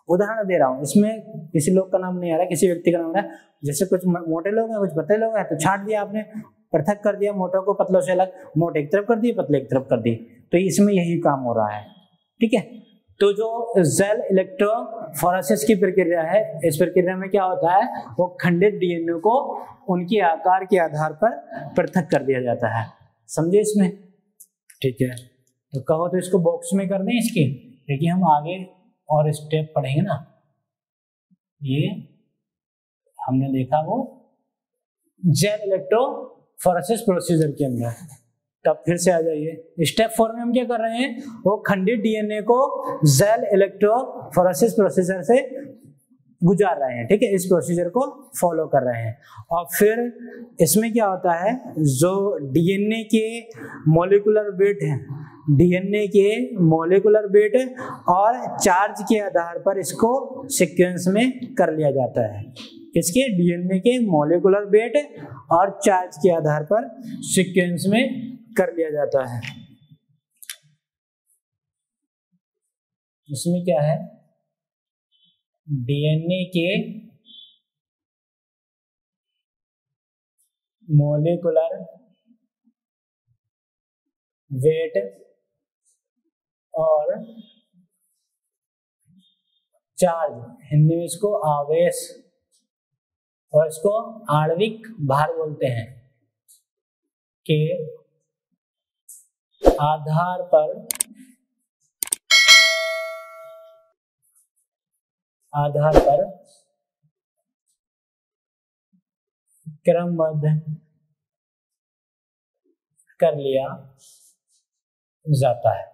Speaker 1: उदाहरण दे रहा हूँ, इसमें किसी लोग का नाम नहीं आ रहा, किसी व्यक्ति का नाम आ रहा है। जैसे कुछ मोटे लोग हैं, कुछ पतले लोग हैं, तो छाट दिया आपने, पृथक कर दिया, मोटों को पतलों से अलग, मोटे एक तरफ कर दिए, पतले एक तरफ कर दिए, तो इसमें यही काम हो रहा है, ठीक है। तो जो जेल इलेक्ट्रोफोरेसिस की प्रक्रिया है, इस प्रक्रिया में क्या होता है, वो खंडित डीएनए को उनके आकार के आधार पर पृथक कर दिया जाता है, समझे इसमें, ठीक है। तो कहो तो इसको बॉक्स में कर दें इसकी, क्योंकि हम आगे और स्टेप पढ़ेंगे ना। ये हमने देखा वो जेल इलेक्ट्रोफोरेसिस प्रोसीजर के अंदर, तब फिर से आ जाइए। स्टेप 4 में हम क्या कर रहे हैं, वो खंडित डीएनए को जेल इलेक्ट्रोफोरेसिस प्रोसीजर से गुजार रहे हैं, ठीक है, इस प्रोसीजर को फॉलो कर रहे हैं। और फिर इसमें क्या होता है, जो डीएनए के मॉलिक्यूलर वेट है, डीएनए के मॉलिक्यूलर वेट और चार्ज के आधार पर इसको सीक्वेंस में कर लिया जाता है। इसके डीएनए के मॉलिक्यूलर वेट और चार्ज के आधार पर सीक्वेंस में कर लिया जाता है। इसमें क्या है, डीएनए के मॉलिक्यूलर वेट और चार्ज, हिंदी में इसको आवेश और इसको आणविक भार बोलते हैं, के आधार पर क्रमबद्ध कर लिया जाता है,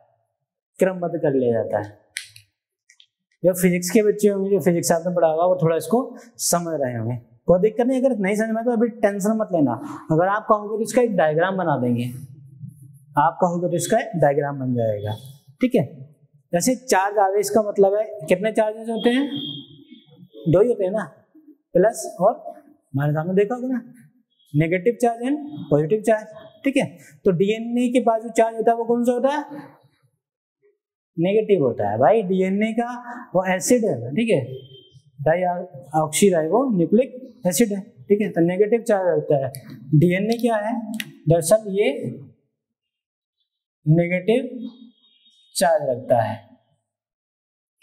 Speaker 1: क्रमबद्ध कर लिया जाता है। जो फिजिक्स के बच्चे होंगे, जो फिजिक्स आपने पढ़ा होगा, वो थोड़ा इसको समझ रहे होंगे, कोई दिक्कत नहीं। अगर नहीं समझ में तो अभी टेंशन मत लेना, अगर आप कहोगे तो इसका एक डायग्राम बना देंगे, आप कहोगे तो इसका एक डायग्राम बन जाएगा, ठीक है। जैसे चार्ज आवेश का मतलब है, कितने चार्जेस होते हैं, 2 ही होते हैं ना, प्लस और माइनस, आपने देखा होगा ना, negative charge and positive charge, ठीक है। तो डीएनए के पास जो चार्ज होता है वो कौन सा होता है, नेगेटिव होता है भाई। डीएनए का वो एसिड है, ठीक है, डाइऑक्सीराइबो न्यूक्लिक एसिड है, ठीक है, तो नेगेटिव चार्ज होता है। डीएनए क्या है, दरअसल ये नेगेटिव चार्ज रखता है।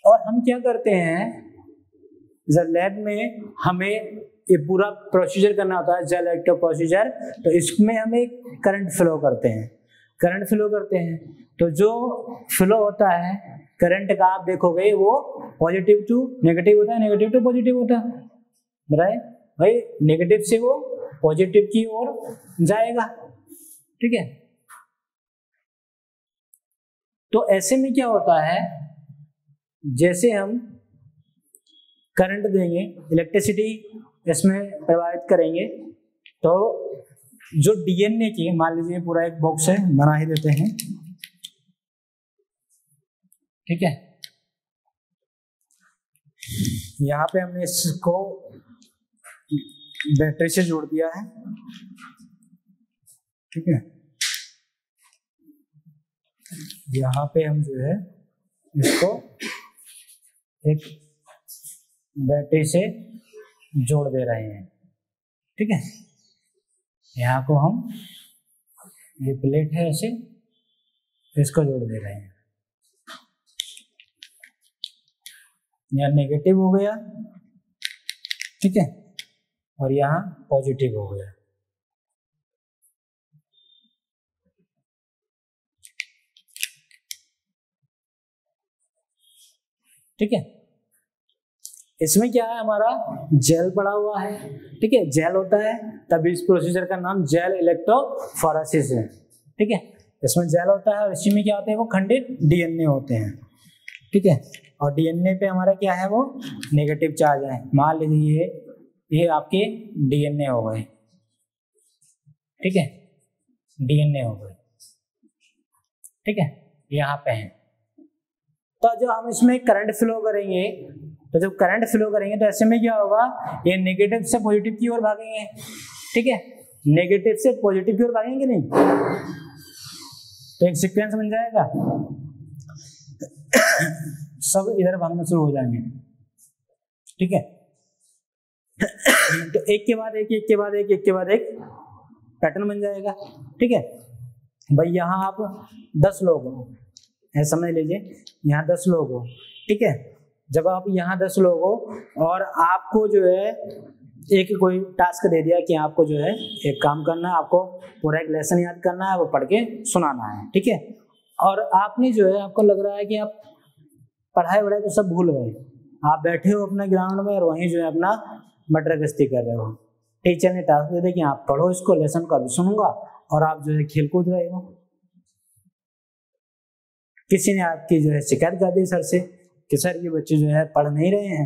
Speaker 1: और हम क्या करते हैं, जब लैब में हमें ये पूरा प्रोसीजर करना होता है, जेल इलेक्ट्रो प्रोसीजर, तो इसमें हम एक करंट फ्लो करते हैं, करंट फ्लो करते हैं। तो जो फ्लो होता है करंट का, आप देखोगे वो पॉजिटिव टू नेगेटिव होता है, नेगेटिव टू पॉजिटिव होता है, बताए भाई, नेगेटिव से वो पॉजिटिव की ओर जाएगा, ठीक है। तो ऐसे में क्या होता है, जैसे हम करंट देंगे, इलेक्ट्रिसिटी इसमें प्रवाहित करेंगे, तो जो डीएनए की, मान लीजिए पूरा एक बॉक्स है, बना ही देते हैं, ठीक है। यहाँ पे हमने इसको बैटरी से जोड़ दिया है, ठीक है। यहाँ पे हम जो है इसको एक बैटरी से जोड़ दे रहे हैं, ठीक है। यहाँ को हम, ये प्लेट है ऐसे, इसको जोड़ दे रहे हैं। यहाँ नेगेटिव हो गया, ठीक है, और यहाँ पॉजिटिव हो गया, ठीक है। इसमें क्या है, हमारा जेल पड़ा हुआ है, ठीक है, जेल होता है, तभी इस प्रोसीजर का नाम जेल इलेक्ट्रोफोरेसिस है, ठीक है। इसमें जेल होता है और इसी में क्या होते हैं, वो खंडित डीएनए होते हैं, ठीक है। और डीएनए पे हमारा क्या है, वो नेगेटिव चार्ज है। मान लीजिए ये आपके डीएनए हो गए, ठीक है, डीएनए हो गए, ठीक है, यहाँ पे है। तो जब हम इसमें करंट फ्लो करेंगे, तो जब करंट फ्लो करेंगे तो ऐसे में क्या होगा, ये नेगेटिव से पॉजिटिव की ओर भागेंगे, ठीक है, नेगेटिव से पॉजिटिव की ओर भागेंगे नहीं, तो एक सीक्वेंस बन जाएगा, सब इधर भागना शुरू हो जाएंगे, ठीक है। तो एक के बाद एक, एक के बाद एक, एक के बाद एक पैटर्न बन जाएगा, ठीक है। भाई यहाँ आप 10 लोग हो, ऐसा समझ लीजिए, यहाँ 10 लोग हो, ठीक है। जब आप यहाँ 10 लोग हो और आपको जो है एक कोई टास्क दे दिया कि आपको जो है एक काम करना है, आपको पूरा एक लेसन याद करना है, वो पढ़ के सुनाना है, ठीक है। और आपने जो है, आपको लग रहा है कि आप पढ़ाई वढ़ाई तो सब भूल गए, आप बैठे हो अपने ग्राउंड में और वहीं जो है अपना मटर गश्ती कर रहे हो। टीचर ने टास्क दे दिया कि आप पढ़ो इसको, लेसन को अभी सुनूंगा, और आप जो है खेल कूद रहे हो। किसी ने आपकी जो है शिकायत कर दी सर से कि सर ये बच्चे जो है पढ़ नहीं रहे हैं,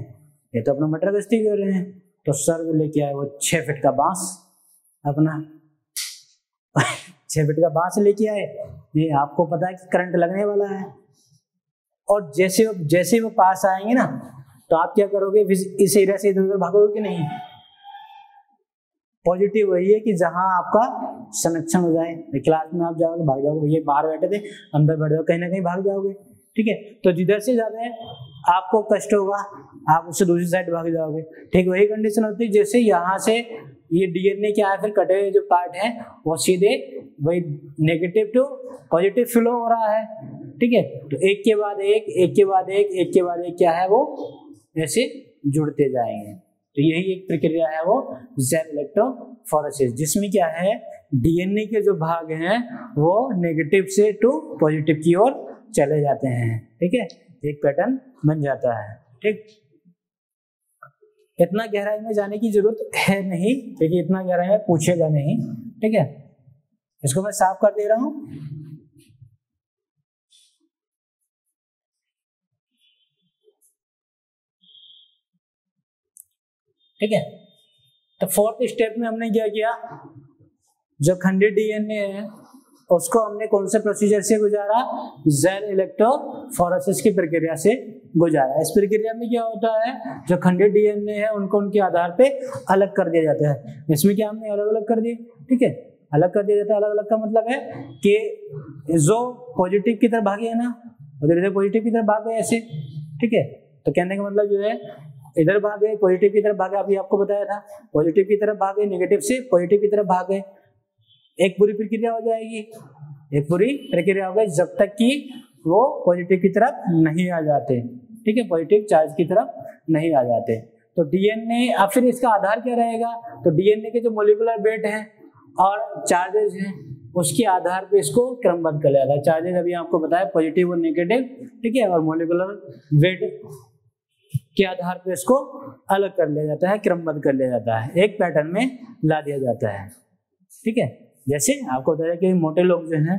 Speaker 1: ये तो अपना मटर गश्ती कर रहे हैं। तो सर लेके आए वो 6 फीट का बांस, अपना 6 फीट का बांस लेके आए। ये आपको पता है कि करंट लगने वाला है, और जैसे वो पास आएंगे ना, तो आप क्या करोगे, इस एरिया से इधर उधर भागोगे कि नहीं। पॉजिटिव वही है कि जहां आपका संरक्षण हो जाए, क्लास में आप जाओगे भाग जाओगे, ये बाहर बैठे थे अंदर बैठ जाओ, कहीं ना कहीं भाग जाओगे, ठीक है। तो जिधर से ज्यादा है आपको कष्ट होगा, आप उससे दूसरी साइड भाग जाओगे, ठीक। वही कंडीशन होती है, जैसे यहाँ से ये डीएनए क्या है, फिर कटे हुए जो पार्ट है वो सीधे वही नेगेटिव टू पॉजिटिव फ्लो हो रहा है, ठीक है। तो एक के बाद एक, एक के बाद एक, एक के बाद एक क्या है, वो ऐसे जुड़ते जाएंगे। तो यही एक प्रक्रिया है, वो जेल इलेक्ट्रोफोरेसिस, जिसमें क्या है, डीएनए के जो भाग हैं वो नेगेटिव से टू पॉजिटिव की ओर चले जाते हैं, ठीक है, एक पैटर्न बन जाता है, ठीक। इतना गहराई में जाने की जरूरत है नहीं, क्योंकि इतना गहराई में पूछेगा नहीं, ठीक है। इसको मैं साफ कर दे रहा हूं। ठीक है, तो 4th स्टेप में हमने क्या किया, जो खंडित डीएनए है उसको हमने कौन से प्रोसीजर से गुजारा, जेल इलेक्ट्रोफोरेसिस की प्रक्रिया से गुजारा। इस प्रक्रिया में क्या होता है, जो खंडित डीएनए है उनको उनके आधार पे अलग कर दिया जाता है। इसमें क्या हमने अलग अलग कर दिए, ठीक है, अलग कर दिया जाता है। अलग अलग का मतलब है कि जो पॉजिटिव की तरफ भागे है ना, उधर पॉजिटिव की तरफ भाग गए ऐसे, ठीक है। तो कहने का मतलब जो है, इधर भागे पॉजिटिव की तरफ भागे, अभी आपको बताया था, पॉजिटिव की तरफ भागे, नेगेटिव से पॉजिटिव की तरफ भागे, एक पूरी प्रक्रिया हो जाएगी, एक पूरी प्रक्रिया हो गई, जब तक कि वो पॉजिटिव की तरफ नहीं आ जाते, ठीक है, पॉजिटिव चार्ज की तरफ नहीं आ जाते। तो डीएनए, अब फिर इसका आधार क्या रहेगा, तो डीएनए के जो मोलिकुलर वेट है और चार्जेस हैं उसके आधार पे इसको क्रमबद्ध कर लिया जाता है। चार्जेस अभी आपको बताया पॉजिटिव और नेगेटिव, ठीक है, और मोलिकुलर वेट के आधार पे इसको अलग कर लिया जाता है, क्रमबद्ध कर लिया जाता है, एक पैटर्न में ला दिया जाता है, ठीक है। जैसे आपको बताया कि मोटे लोग जो हैं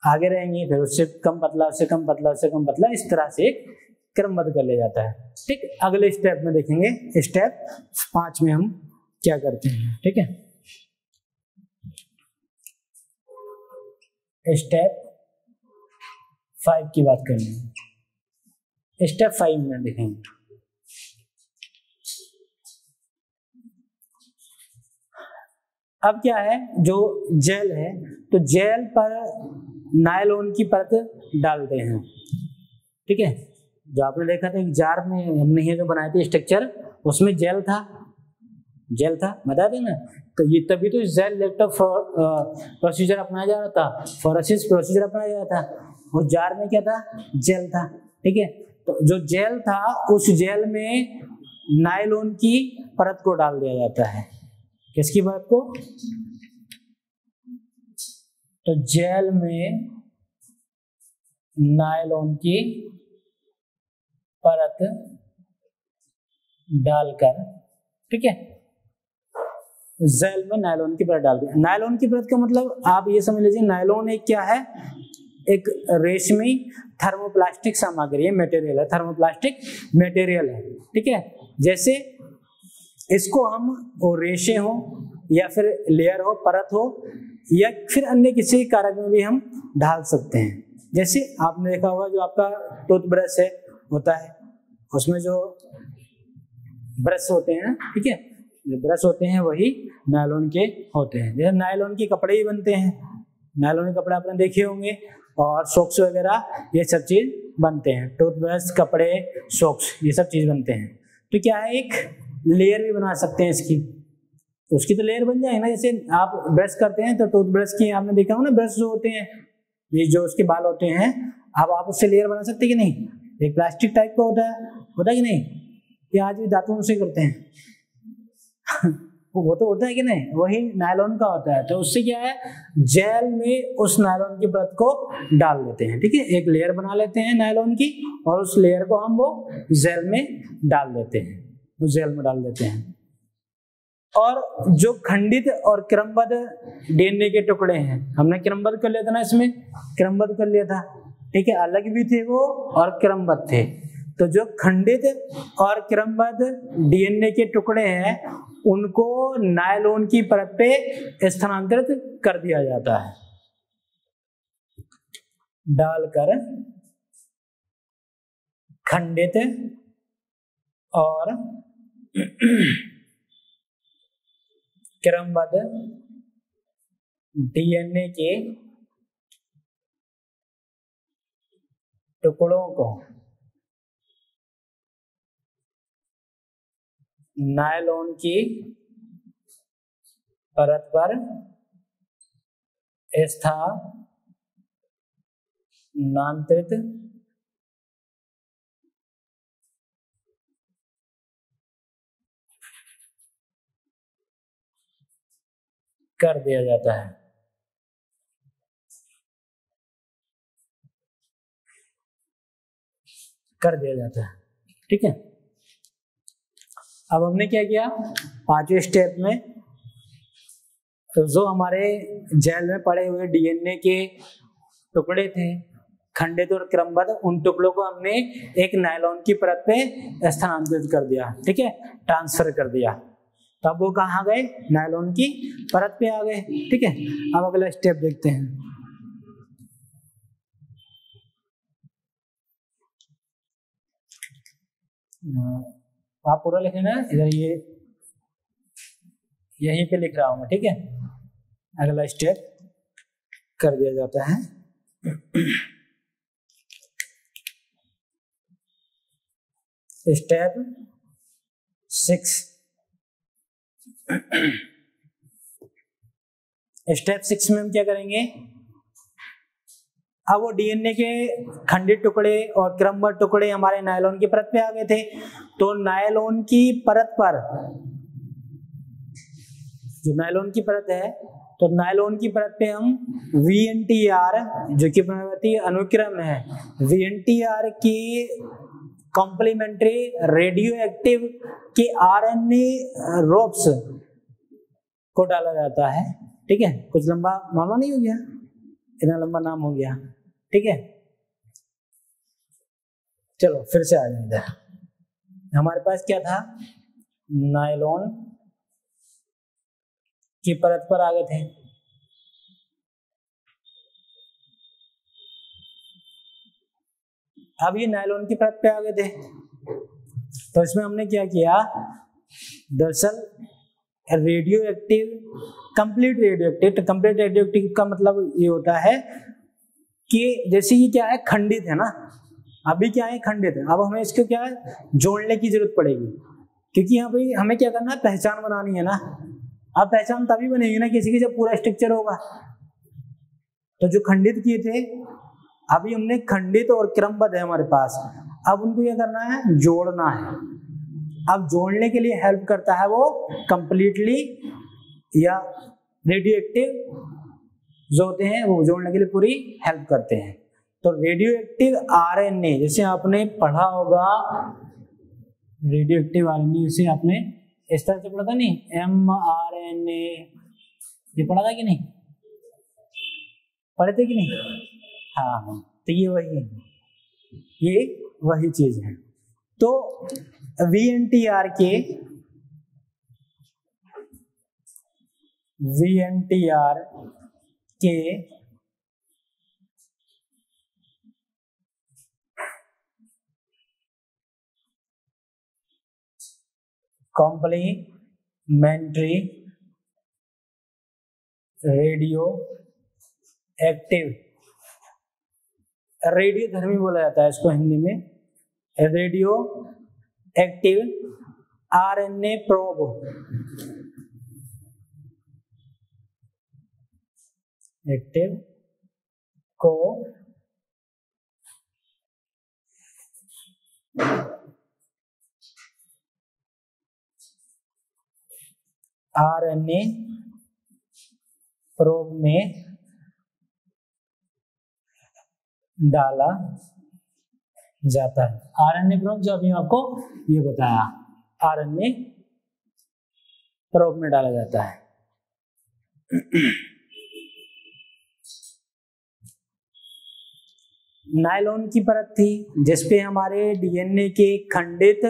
Speaker 1: आगे रहेंगे, फिर उससे कम पतला, उससे कम पतला, उससे कम पतला, इस तरह से क्रमबद्ध कर लिया जाता है, ठीक। अगले स्टेप में देखेंगे, स्टेप 5 में हम क्या करते हैं, ठीक है। स्टेप 5 की बात करनी है। स्टेप 5 में देखेंगे, अब क्या है, जो जेल है तो जेल पर नायलॉन की परत डालते हैं। ठीक है, जो आपने देखा था एक जार में हमने ये जो बनाए थे स्ट्रक्चर, उसमें जेल था बता देना। तो ये तभी तो जेल लैपटॉप प्रोसीजर अपनाया जा रहा था, फोरेसिस प्रोसीजर अपनाया जा रहा था। और जार में क्या था, जेल था। ठीक है, तो जो जेल था उस जेल में नायलॉन की परत को डाल दिया जाता है। किसकी परत को? तो जेल में नायलॉन की परत डालकर, ठीक है, जेल में नायलॉन की परत डाल दिया। नायलॉन की परत का मतलब आप ये समझ लीजिए, नायलॉन एक क्या है, एक रेशमी थर्मोप्लास्टिक सामग्री है, मटेरियल है, थर्मोप्लास्टिक मटेरियल है। ठीक है, जैसे इसको हम वो रेशे हो या फिर लेयर हो, परत हो, या फिर अन्य किसी कारक में भी हम ढाल सकते हैं। जैसे आपने देखा होगा जो आपका टूथब्रश है होता है, उसमें जो ब्रश होते हैं, ठीक है, जो ब्रश होते हैं वही नायलॉन के होते हैं। जैसे नायलॉन के कपड़े भी बनते हैं, नायलॉन के कपड़े आपने देखे होंगे, और सॉक्स वगैरह ये सब चीज बनते हैं। टूथब्रश, कपड़े, सॉक्स, ये सब चीज बनते हैं। तो क्या है, एक लेयर भी बना सकते हैं इसकी, तो उसकी तो लेयर बन जाएगी ना। जैसे आप ब्रश करते हैं तो टूथब्रश की आपने देखा हो ना, ब्रश जो होते हैं, ये जो उसके बाल होते हैं, अब आप उससे लेयर बना सकते हैं कि नहीं? एक प्लास्टिक टाइप का होता है कि नहीं? ये आज भी दांतों से करते हैं वो तो होता है कि नहीं, वही नायलॉन का होता है। तो उससे क्या है, जेल में उस नायलॉन की परत को डाल देते हैं। ठीक है, एक लेयर बना लेते हैं नायलॉन की, और उस लेयर को हम वो जेल में डाल देते हैं, उस जेल में डाल देते हैं। और जो खंडित और क्रमबद्ध डीएनए के टुकड़े हैं, हमने क्रमबद्ध कर लिया था ना, इसमें क्रमबद्ध कर लिया था। ठीक है, अलग भी थे वो और क्रमबद्ध थे। तो जो खंडित और क्रमबद्ध डीएनए के टुकड़े हैं उनको नायलॉन की परत पे स्थानांतरित कर दिया जाता है, डालकर खंडित और क्रमबद्ध डीएनए के टुकड़ों को नायलॉन की परत पर स्थानांतरित कर दिया जाता है। ठीक है, अब हमने क्या किया, 5वें स्टेप में जो हमारे जेल में पड़े हुए डीएनए के टुकड़े थे, खंडित और क्रमबद्ध, उन टुकड़ों को हमने एक नायलॉन की परत पे स्थानांतरित कर दिया। ठीक है, ट्रांसफर कर दिया। तब वो कहाँ गए, नायलॉन की परत पे आ गए। ठीक है, अब अगला स्टेप देखते हैं। आप पूरा लिखे ना, इधर ये यहीं पे लिख रहा हूं मैं। ठीक है, अगला स्टेप कर दिया जाता है। स्टेप 6। स्टेप 6 में हम क्या करेंगे, अब वो डीएनए के खंडित टुकड़े और क्रमबद्ध टुकड़े हमारे नायलॉन की परत पे आ गए थे। तो नायलॉन की परत पर, जो नायलॉन की परत है, तो नायलॉन की परत पे हम VNTR, जो कि पुनरावृत्ति अनुक्रम है, VNTR की कॉम्प्लीमेंट्री रेडियो एक्टिव के RNA रोप्स को डाला जाता है। ठीक है, कुछ लंबा मालूम नहीं हो गया, इतना लंबा नाम हो गया। ठीक है, चलो फिर से आ जाए इधर। हमारे पास क्या था, नायलॉन की परत पर आ गए थे। अब ये नायलॉन की परत पे आ गए थे, तो इसमें हमने क्या किया, दरअसल radio active, complete radio active. तो कंप्लीट रेडियो एक्टिव का मतलब ये होता है कि जैसे ये क्या है, खंडित है ना, अभी क्या है, खंडित है। अब हमें इसको क्या है, जोड़ने की जरूरत पड़ेगी, क्योंकि यहाँ पे हमें क्या करना है, पहचान बनानी है ना। अब पहचान तभी बनेगी ना किसी की जब पूरा स्ट्रक्चर होगा। तो जो खंडित किए थे, अभी हमने खंडित और क्रमबद्ध है हमारे पास, अब उनको क्या करना है, जोड़ना है। अब जोड़ने के लिए हेल्प करता है वो कंप्लीटली या रेडियो एक्टिव जो होते हैं, वो जोड़ने के लिए पूरी हेल्प करते हैं। तो रेडियो एक्टिव आरएनए, जैसे आपने पढ़ा होगा, रेडियो एक्टिव आरएनए जैसे आपने इस तरह से पढ़ा था नहीं, mRNA, ये पढ़ा था कि नहीं, पढ़े थे कि नहीं? हाँ, तो ये वही है, ये वही चीज है। तो VNTR के कॉम्प्लीमेंट्री रेडियो एक्टिव, रेडियो धर्मी बोला जाता है इसको हिंदी में, radio active RNA probe active को आरएनए प्रोब में डाला जाता है। आरएनए प्रोब जो अभी आपको ये बताया, आरएनए प्रोब में डाला जाता है। नायलॉन की परत थी जिसपे हमारे डीएनए के खंडित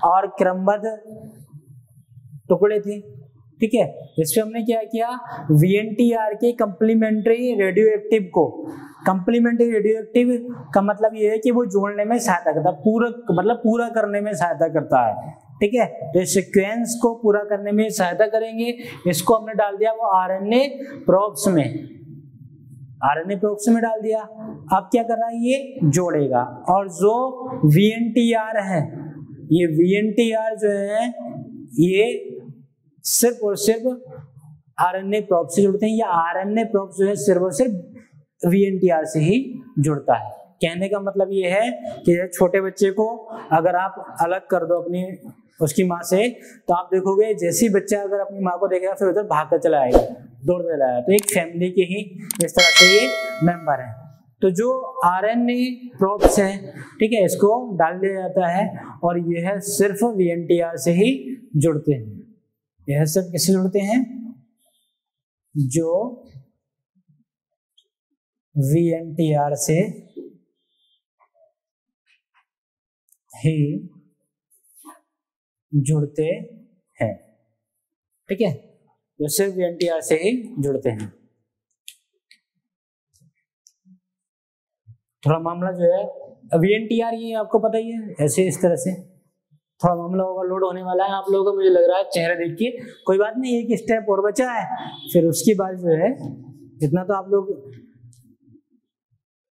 Speaker 1: और क्रमबद्ध टुकड़े थे, ठीक है। इसमें हमने क्या किया, VNTR के कंप्लीमेंट्री रेडियो एक्टिव को, कंप्लीमेंट्री रेडियो एक्टिव का मतलब ये है कि वो जोड़ने में सहायता करता है, पूरक मतलब पूरा करने में सहायता करता है, ठीक है। तो सीक्वेंस को पूरा करने में सहायता करेंगे। इसको हमने डाल दिया वो आरएनए प्रोब्स में, आरएनए प्रोब्स में डाल दिया। अब क्या कर रहा है, ये जोड़ेगा। और जो VNTR है, ये VNTR जो है ये सिर्फ और सिर्फ आरएनए प्रोब से जुड़ते हैं, या आरएनए प्रोब जो है सिर्फ और सिर्फ VNTR से ही जुड़ता है। कहने का मतलब ये है कि छोटे बच्चे को अगर आप अलग कर दो अपनी उसकी माँ से, तो आप देखोगे जैसे ही बच्चा अगर अपनी माँ को देखेगा फिर उधर भागकर चला आएगा, दौड़ते चला आएगा। तो एक फैमिली के ही इस तरह से ये मेंबर है। तो जो आरएनए प्रोब्स हैं, ठीक है, इसको डाल दिया जाता है और यह सिर्फ VNTR से ही जुड़ते हैं। यह सिर्फ किससे जुड़ते हैं, जो VNTR से ही जुड़ते हैं, ठीक है, जो सिर्फ VNTR से ही जुड़ते हैं। थोड़ा मामला जो है VNTR, ये आपको पता ही है, ऐसे इस तरह से थोड़ा मामला ओवरलोड होने वाला है आप लोगों को, मुझे लग रहा है चेहरा देख के। कोई बात नहीं, एक स्टेप और बचा है, फिर उसके बाद जो है इतना तो आप लोग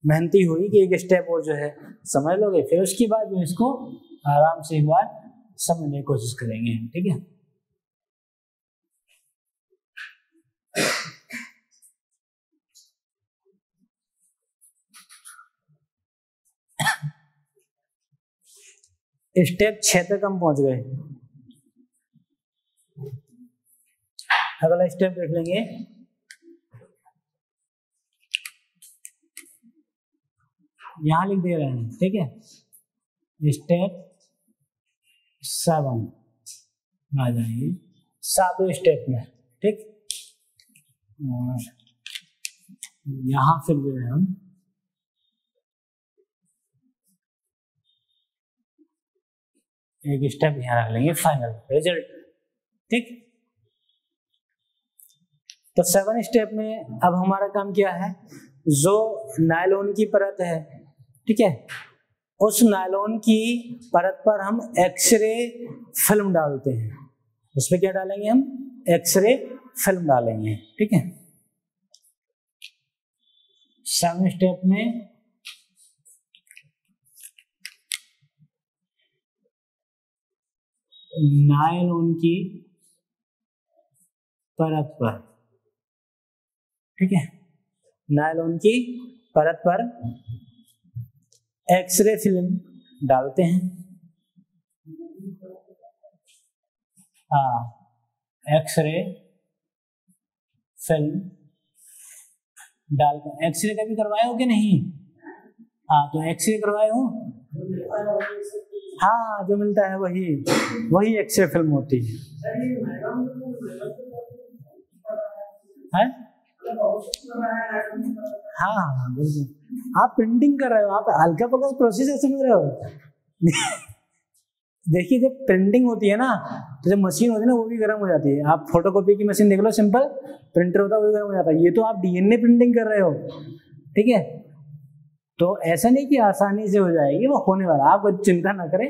Speaker 1: मेहनती हुई कि एक स्टेप और जो है समझ लोगे, फिर उसके बाद जो इसको आराम से एक बार समझने की कोशिश करेंगे, ठीक है। स्टेप 6 तक हम पहुंच गए। अगला स्टेप देख लेंगे। यहां लिख दे रहे हैं, ठीक है, स्टेप 7 आ जाएंगे 7वें स्टेप में, ठीक। यहां फिर जो है हम एक स्टेप यहां रख लेंगे, फाइनल रिजल्ट, ठीक। तो 7 स्टेप में अब हमारा काम क्या है, जो नायलॉन की परत है, ठीक है, उस नायलॉन की परत पर हम एक्सरे फिल्म डालते हैं। उसमें क्या डालेंगे हम? एक्सरे फिल्म डालेंगे। ठीक है, 7 स्टेप में नायलॉन की परत पर, ठीक है, नायलॉन की परत पर एक्सरे फिल्म डालते हैं। हाँ, एक्सरे फिल्म डालकर। एक्सरे कभी करवाए हो कि नहीं? हाँ, तो एक्सरे करवाए हो? हाँ, जो मिलता है वही एक्सरे फिल्म होती है। हाँ बिल्कुल, आप प्रिंटिंग कर रहे हो, आप हल्का फुल्का प्रोसेस समझ रहे हो। देखिए, जब प्रिंटिंग होती है ना, तो जब मशीन होती है ना, वो भी गर्म हो जाती है। आप फोटोकॉपी की मशीन देख लो, सिंपल प्रिंटर होता है, वो भी गर्म हो जाता है। ये तो आप डीएनए प्रिंटिंग कर रहे हो, ठीक है। तो ऐसा नहीं कि आसानी से हो जाएगी, वो होने वाला, आप चिंता ना करें,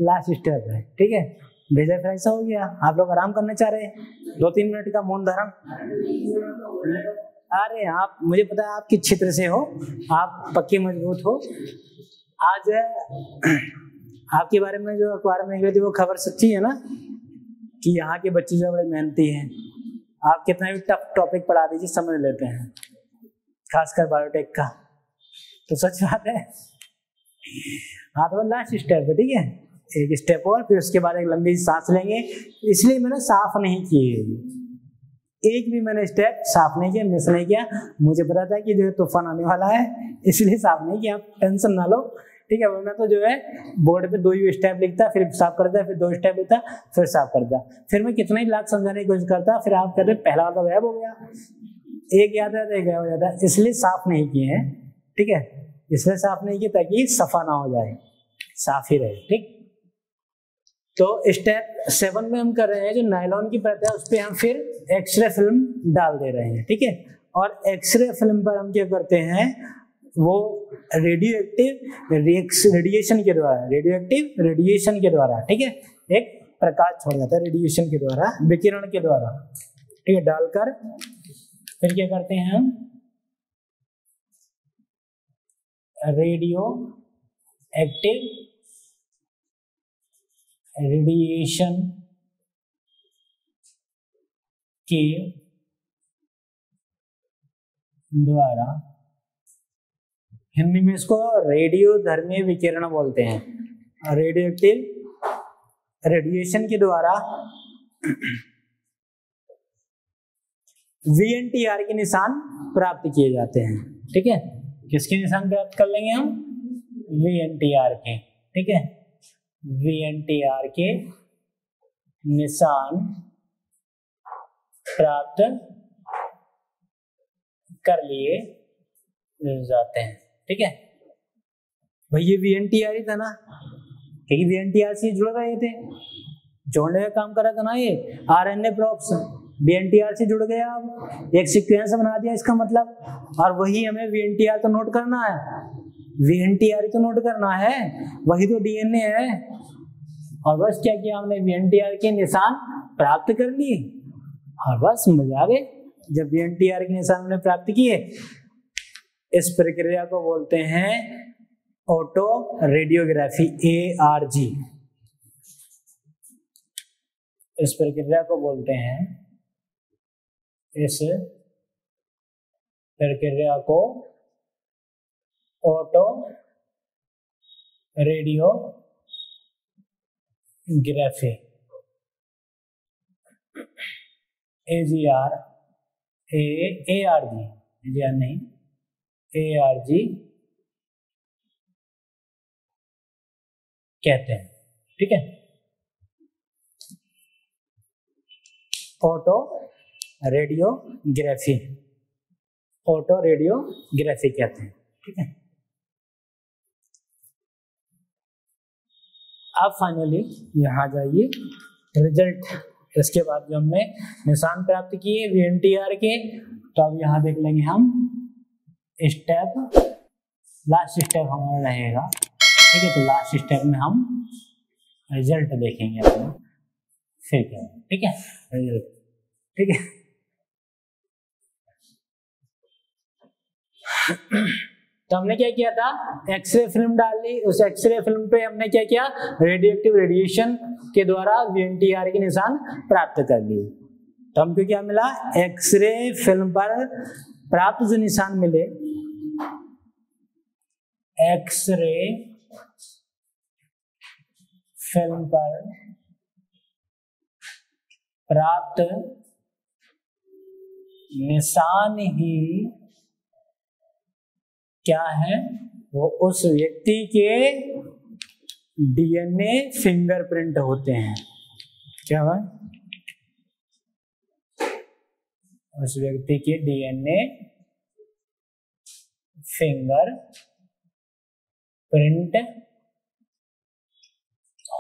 Speaker 1: लास्ट स्टेप है, ठीक है। भेजा फिर ऐसा हो गया, आप लोग आराम करने चाह रहे हैं, 2-3 मिनट का मौन धारण। अरे आप, मुझे पता है आप किस क्षेत्र से हो, आप पक्के मजबूत हो। आज आपके बारे में जो अखबार में निकली थी वो खबर सच्ची है ना, कि यहाँ के बच्चे जो बड़े मेहनती हैं। आप कितना भी टफ टॉपिक पढ़ा दीजिए, समझ लेते हैं, खासकर बायोटेक का, तो सच बात है। हाँ, तो लास्ट स्टेप है, ठीक है, एक स्टेप और, फिर उसके बाद एक लंबी सांस लेंगे। इसलिए मैंने साफ नहीं किए, एक भी मैंने स्टेप साफ नहीं किया, मिस नहीं किया। मुझे पता था कि जो है तूफान आने वाला है, इसलिए साफ नहीं किया। आप टेंशन ना लो, ठीक है। वरना तो जो है बोर्ड पे 2 ही स्टेप लिखता, फिर साफ करता, फिर 2 स्टेप लिखता, फिर साफ करता, फिर मैं कितना ही लाख समझाने की कोशिश करता, फिर आप कहते पहला वाला गायब हो गया, एक याद आता है, एक गायब हो जाता है। इसलिए साफ नहीं किए हैं, ठीक है, इसलिए साफ नहीं किए ताकि सफा ना हो जाए, साफ ही रहे, ठीक। तो स्टेप 7 में हम कर रहे हैं, जो नायलॉन की परत है उस पर हम फिर एक्सरे फिल्म डाल दे रहे हैं, ठीक है। और एक्सरे फिल्म पर हम क्या करते हैं, वो रेडियोएक्टिव रेडिएशन के द्वारा, ठीक है, एक प्रकाश छोड़ जाता है रेडिएशन के द्वारा, विकिरण के द्वारा, ठीक है, डालकर फिर क्या करते हैं हम, रेडियो एक्टिव रेडिएशन के द्वारा, हिंदी में इसको रेडियोधर्मी विकिरण बोलते हैं, रेडियो एक्टिव रेडिएशन के द्वारा VNTR के निशान प्राप्त किए जाते हैं, ठीक है। किसके निशान प्राप्त कर लेंगे हम? VNTR के, ठीक है, VNTR के निशान प्राप्त कर लिए जाते हैं, ठीक है। भाई ये VNTR ही था ना, क्योंकि VNTR से जुड़ रहे थे, जोड़ने का काम करा था ना ये RNA प्रोब्स, VNTR से जुड़ गया, अब एक सीक्वेंस बना दिया इसका मतलब, और वही हमें VNTR तो नोट करना है, VNTR ही तो नोट करना है, वही तो DNA है। और बस क्या किया हमने, VNTR के निशान प्राप्त कर लिए, और बस मजा आ गए। जब VNTR के निशान हमने प्राप्त किए, इस प्रक्रिया को बोलते हैं ऑटो रेडियोग्राफी, ARG। इस प्रक्रिया को बोलते हैं, इस प्रक्रिया को ऑटो रेडियोग्राफी, ARG कहते हैं, ठीक है। ऑटो रेडियोग्राफी कहते हैं, ठीक है। अब फाइनली यहाँ जाइए, रिजल्ट, इसके बाद जो हमने निशान प्राप्त किए VNTR के, तो अब यहाँ देख लेंगे हम स्टेप, लास्ट स्टेप हमारा रहेगा ठीक है। तो लास्ट स्टेप में हम रिजल्ट देखेंगे अपना, फिर क्या, ठीक है, रिजल्ट, ठीक है। तो हमने क्या किया था, एक्सरे फिल्म डाल ली, उस एक्सरे फिल्म पे हमने क्या किया, रेडियोएक्टिव रेडिएशन के द्वारा VNTR के निशान प्राप्त कर लिए। तो हमको क्या मिला, एक्सरे फिल्म पर प्राप्त जो निशान मिले, एक्सरे फिल्म पर प्राप्त निशान ही क्या है, वो उस व्यक्ति के DNA फिंगरप्रिंट होते हैं। क्या हुआ, उस व्यक्ति के DNA फिंगरप्रिंट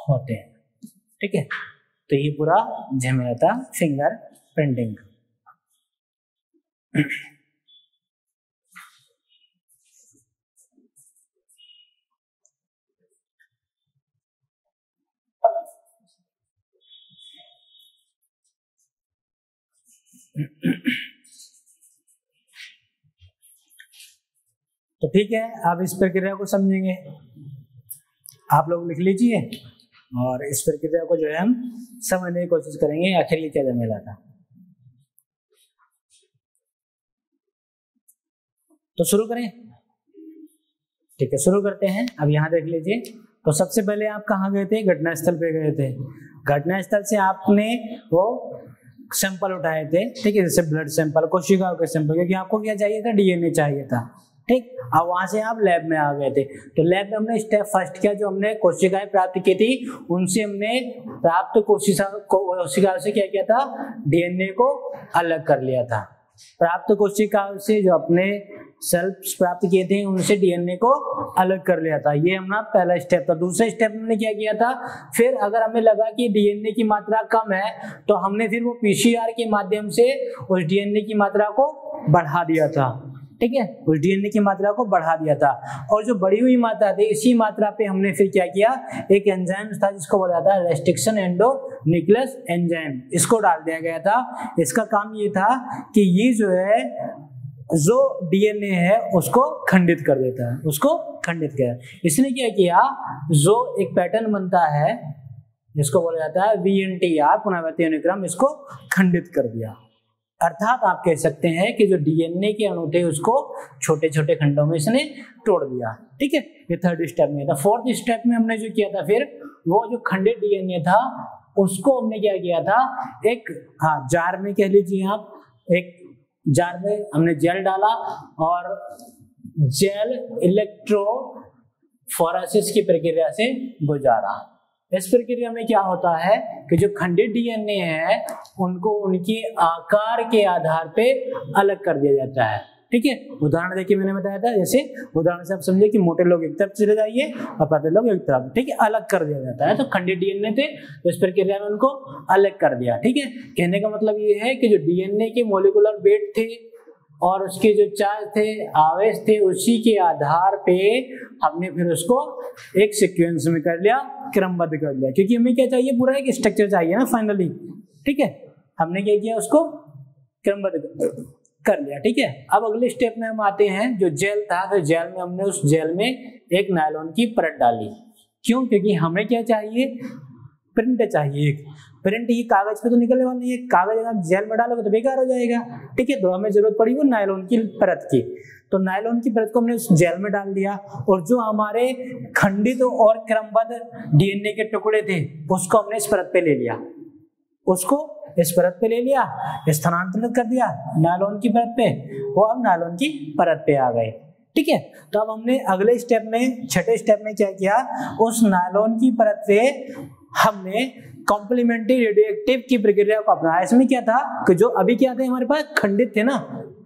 Speaker 1: होते हैं, ठीक है। तो ये पूरा झमेला था फिंगर प्रिंटिंग। तो ठीक है, अब इस प्रक्रिया को समझेंगे, आप लोग लिख लीजिए और इस प्रक्रिया को जो है हम समझने की कोशिश करेंगे आखिर ये क्या झमेला था। तो शुरू करें, ठीक है, शुरू करते हैं। अब यहाँ देख लीजिए, तो सबसे पहले आप कहाँ गए थे, घटनास्थल पे गए थे। घटनास्थल से आपने वो सैंपल उठाए थे, ठीक है, जैसे ब्लड सैंपल, कोशिकाओं के सैंपल, क्योंकि आपको क्या चाहिए था, DNA चाहिए था, ठीक। अब वहां से आप लैब में आ गए थे। तो लैब में हमने स्टेप फर्स्ट किया, जो हमने कोशिकाएं प्राप्त की थी उनसे हमने प्राप्त कोशिकाओं से क्या किया था, DNA को अलग कर लिया था। प्राप्त कोशिकाओं से जो अपने सेल्स प्राप्त किए थे उनसे DNA को अलग कर लिया था। ये हमारा पहला स्टेप था। दूसरा स्टेप हमने क्या किया था, फिर अगर हमें लगा कि DNA की मात्रा कम है तो हमने फिर वो PCR के माध्यम से उस DNA की मात्रा को बढ़ा दिया था, ठीक है, उस DNA की मात्रा को बढ़ा दिया था। और जो बढ़ी हुई मात्रा थी, इसी मात्रा पे हमने फिर क्या किया, एक एंजाइम था जिसको बोला जाता है रेस्ट्रिक्शन एंडोन्यूक्लियस एंजाइम, इसको डाल दिया गया था। इसका काम ये था कि ये जो है, जो DNA है उसको खंडित कर देता है, उसको खंडित किया। इसने क्या किया, जो एक पैटर्न बनता है जिसको बोला जाता है VNTR पुनरावर्ती अनुक्रम, इसको खंडित कर दिया। अर्थात आप कह सकते हैं कि जो DNA के अणु थे उसको छोटे छोटे खंडों में इसने तोड़ दिया, ठीक है। ये थर्ड स्टेप में था। फोर्थ स्टेप में हमने जो किया था, फिर वो जो खंडित DNA था उसको हमने क्या किया था, एक जार में कह लीजिए आप, एक जार में हमने जेल डाला और जेल इलेक्ट्रोफोरेसिस की प्रक्रिया से गुजारा। इस प्रक्रिया में क्या होता है कि जो खंडित DNA है उनको उनके आकार के आधार पे अलग कर दिया जाता है, ठीक है। उदाहरण देखिए, मैंने बताया था, जैसे उदाहरण से आप समझिए कि मोटे लोग एक तरफ चले जाइए और पतले लोग एक तरफ, ठीक है, अलग कर दिया जाता है। तो खंडित DNA थे, तो इस प्रक्रिया में उनको अलग कर दिया, ठीक है। कहने का मतलब ये है कि जो DNA के मोलिकुलर वेट थे और उसके जो चार्ज थे, आवेश थे, उसी के आधार पे हमने फिर उसको एक सीक्वेंस में कर लिया, क्रमबद्ध कर लिया, क्योंकि हमें क्या चाहिए, पूरा एक स्ट्रक्चर चाहिए ना फाइनली, ठीक है। हमने क्या किया, उसको क्रमबद्ध कर लिया, ठीक है। अब अगले स्टेप में हम आते हैं, जो जेल था, तो जेल में हमने उस जेल में एक नायलॉन की परत डाली। क्यों, क्योंकि हमें क्या चाहिए, प्रिंट चाहिए। प्रिंट ही कागज पे तो निकलने वाला नहीं है, कागज अगर जेल में डालोगे तो बेकार हो जाएगा, ठीक है। तो हमें जरूरत पड़ी वो नायलॉन की परत की। तो नायलॉन की परत को हमने उस जेल में डाल दिया और जो हमारे खंडित और क्रमबद्ध DNA के टुकड़े थे उसको हमने इस परत पे ले लिया, उसको इस परत पे ले लिया, स्थानांतरित कर दिया नायलॉन की परत पे, वो अब नायलॉन की परत पे आ गए, ठीक है। तो अब हमने अगले स्टेप में, छठे स्टेप में क्या किया, उस नायलॉन की परत पे हमने कॉम्प्लीमेंट्री रेडियोएक्टिव की प्रक्रिया को अपनाया। इसमें क्या था कि जो अभी क्या थे हमारे पास, खंडित थे ना,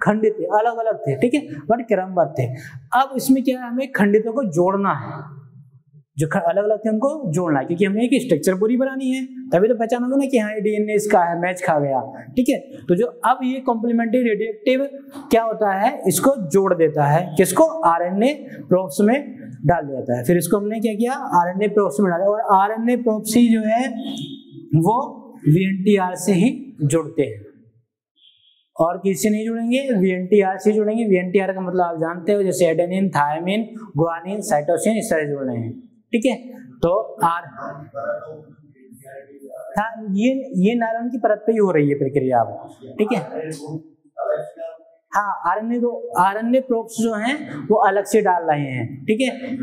Speaker 1: खंडित थे, अलग अलग थे, ठीक है, बट क्रमबद्ध थे। अब इसमें क्या है, हमें खंडितों को जोड़ना है, जो अलग अलग थे उनको जोड़ना है, क्योंकि हमें एक स्ट्रक्चर पूरी बनानी है। तभी तो पहचानोगे ना कि हाँ ये डीएनए इसका है, मैच खा गया। ठीक है, तो जो अब ये कॉम्प्लीमेंट्री रेडियोएक्टिव क्या होता है, इसको जोड़ देता है, किसको, आरएनए प्रोब्स में डाल देता है। फिर इसको हमने क्या किया, आरएनए प्रोब्स में डाला, और आरएनए प्रोब्स ही जो है वो वीएनटीआर से ही जुड़ते हैं, और किससे नहीं जुड़ेंगे, वीएनटीआर से जुड़ेंगे। वीएनटीआर का मतलब आप जानते हो, जैसे एडेनिन, थायमिन, गुआनिन, साइटोसिन, इस तरह जुड़ रहे हैं। ठीक है, तो ये नायलॉन की परत पे ही हो रही है प्रक्रिया अब। ठीक है, हाँ, आरएनए प्रोब्स जो हैं वो अलग से डाल रहे हैं। ठीक है,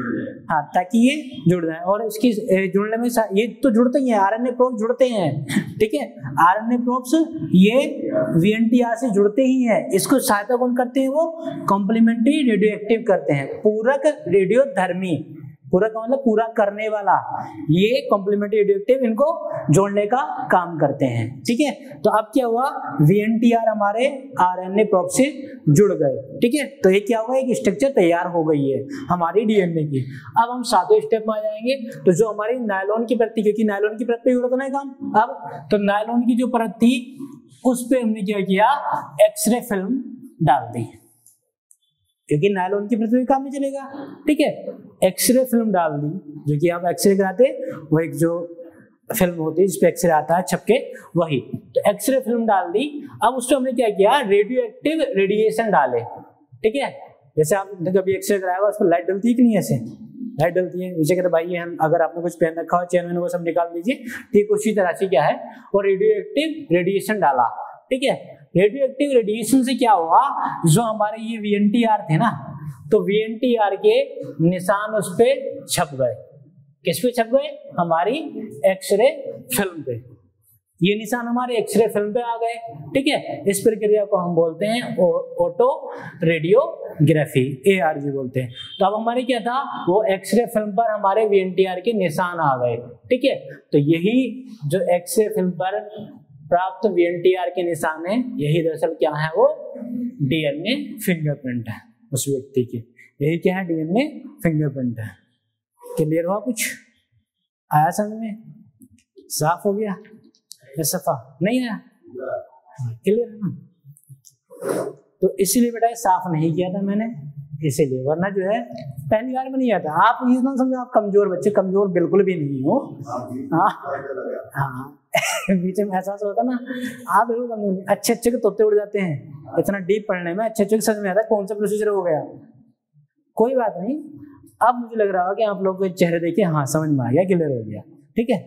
Speaker 1: हाँ, ताकि ये जुड़ जाए, और इसकी जुड़ने में ये तो जुड़ते ही हैं, आरएनए प्रोब्स जुड़ते हैं। ठीक है, आरएनए प्रोब्स ये वीएनटीआर से जुड़ते ही हैं। इसको सहायता कौन करते हैं, वो कॉम्प्लीमेंट्री रेडियोएक्टिव करते हैं, पूरक रेडियोधर्मी, पूरक का मतलब पूरा करने वाला, ये कॉम्प्लीमेंट्री रेडियोएक्टिव इनको जोड़ने का काम करते हैं। ठीक है, तो अब क्या हुआ, वीएनटीआर हमारे आरएनए प्रोब से जुड़ गए। ठीक है, तो ये क्या हुआ, एक स्ट्रक्चर तैयार हो गई है हमारी डीएनए की। अब हम 7वें स्टेप में आ जाएंगे, तो जो हमारी नायलॉन की परत थी, क्योंकि नायलॉन की परत पे हो रहा था ना काम, अब तो नायलॉन की जो परत थी उस पे हमने क्या किया, एक्सरे फिल्म डाल दी, क्योंकि नायलॉन की परत पे काम नहीं चलेगा। ठीक है, एक्सरे फिल्म डाल दी, जो कि आप एक्सरे कराते, वो एक जो फिल्म होती है जिसपे एक्सरे आता है छपके, वही, तो एक्सरे फिल्म डाल दी। अब उसको हमने क्या किया, रेडियोएक्टिव रेडिएशन डाले। ठीक है, जैसे आपने कभी एक्सरे कराया उस पर लाइट डलती है कि नहीं, ऐसे लाइट डलती है, मुझे कहते भाई हम, अगर आपने कुछ पहन रखा हो चैन में, वो सब निकाल दीजिए। ठीक उसी तरह से क्या है, वो रेडियोएक्टिव रेडिएशन डाला। ठीक है, रेडियोएक्टिव रेडिएशन से क्या हुआ, जो हमारे ये वीएनटीआर थे ना, तो वीएनटीआर के निशान उस पे छप गए। किस पे छप गए, हमारी एक्सरे फिल्म पे, ये निशान हमारे एक्सरे फिल्म पे आ गए। ठीक है, इस प्रक्रिया को हम बोलते हैं ऑटो रेडियोग्राफी, ARG बोलते हैं। तो अब हमारे क्या था, वो एक्सरे फिल्म पर हमारे वीएनटीआर के निशान आ गए। ठीक है, तो यही जो एक्सरे फिल्म पर प्राप्त वीएनटीआर के निशान है, यही दरअसल क्या है, वो डीएनए फिंगरप्रिंट है उस व्यक्ति की। यही क्या है, डीएनए फिंगरप्रिंट है। क्लियर हुआ, कुछ आया समझ में, साफ हो गया या सफा नहीं आया, क्लियर है ना। तो इसीलिए बेटा साफ नहीं किया था मैंने, इसीलिए, वरना जो है पहली बार में नहीं आता। आप ये ना समझो आप कमजोर बच्चे, कमजोर बिल्कुल भी नहीं हो। हाँ बीच में एहसास होता ना, आप बिल्कुल कमजोर नहीं, अच्छे अच्छे के तोते उड़ जाते हैं, इतना डीप पढ़ने में अच्छे अच्छे के समझ में आता है कौन सा प्रोसीजर हो गया। कोई बात नहीं, अब मुझे लग रहा है कि आप लोग के चेहरे देखिए, हाँ समझ में आ गया, क्लियर हो गया। ठीक है,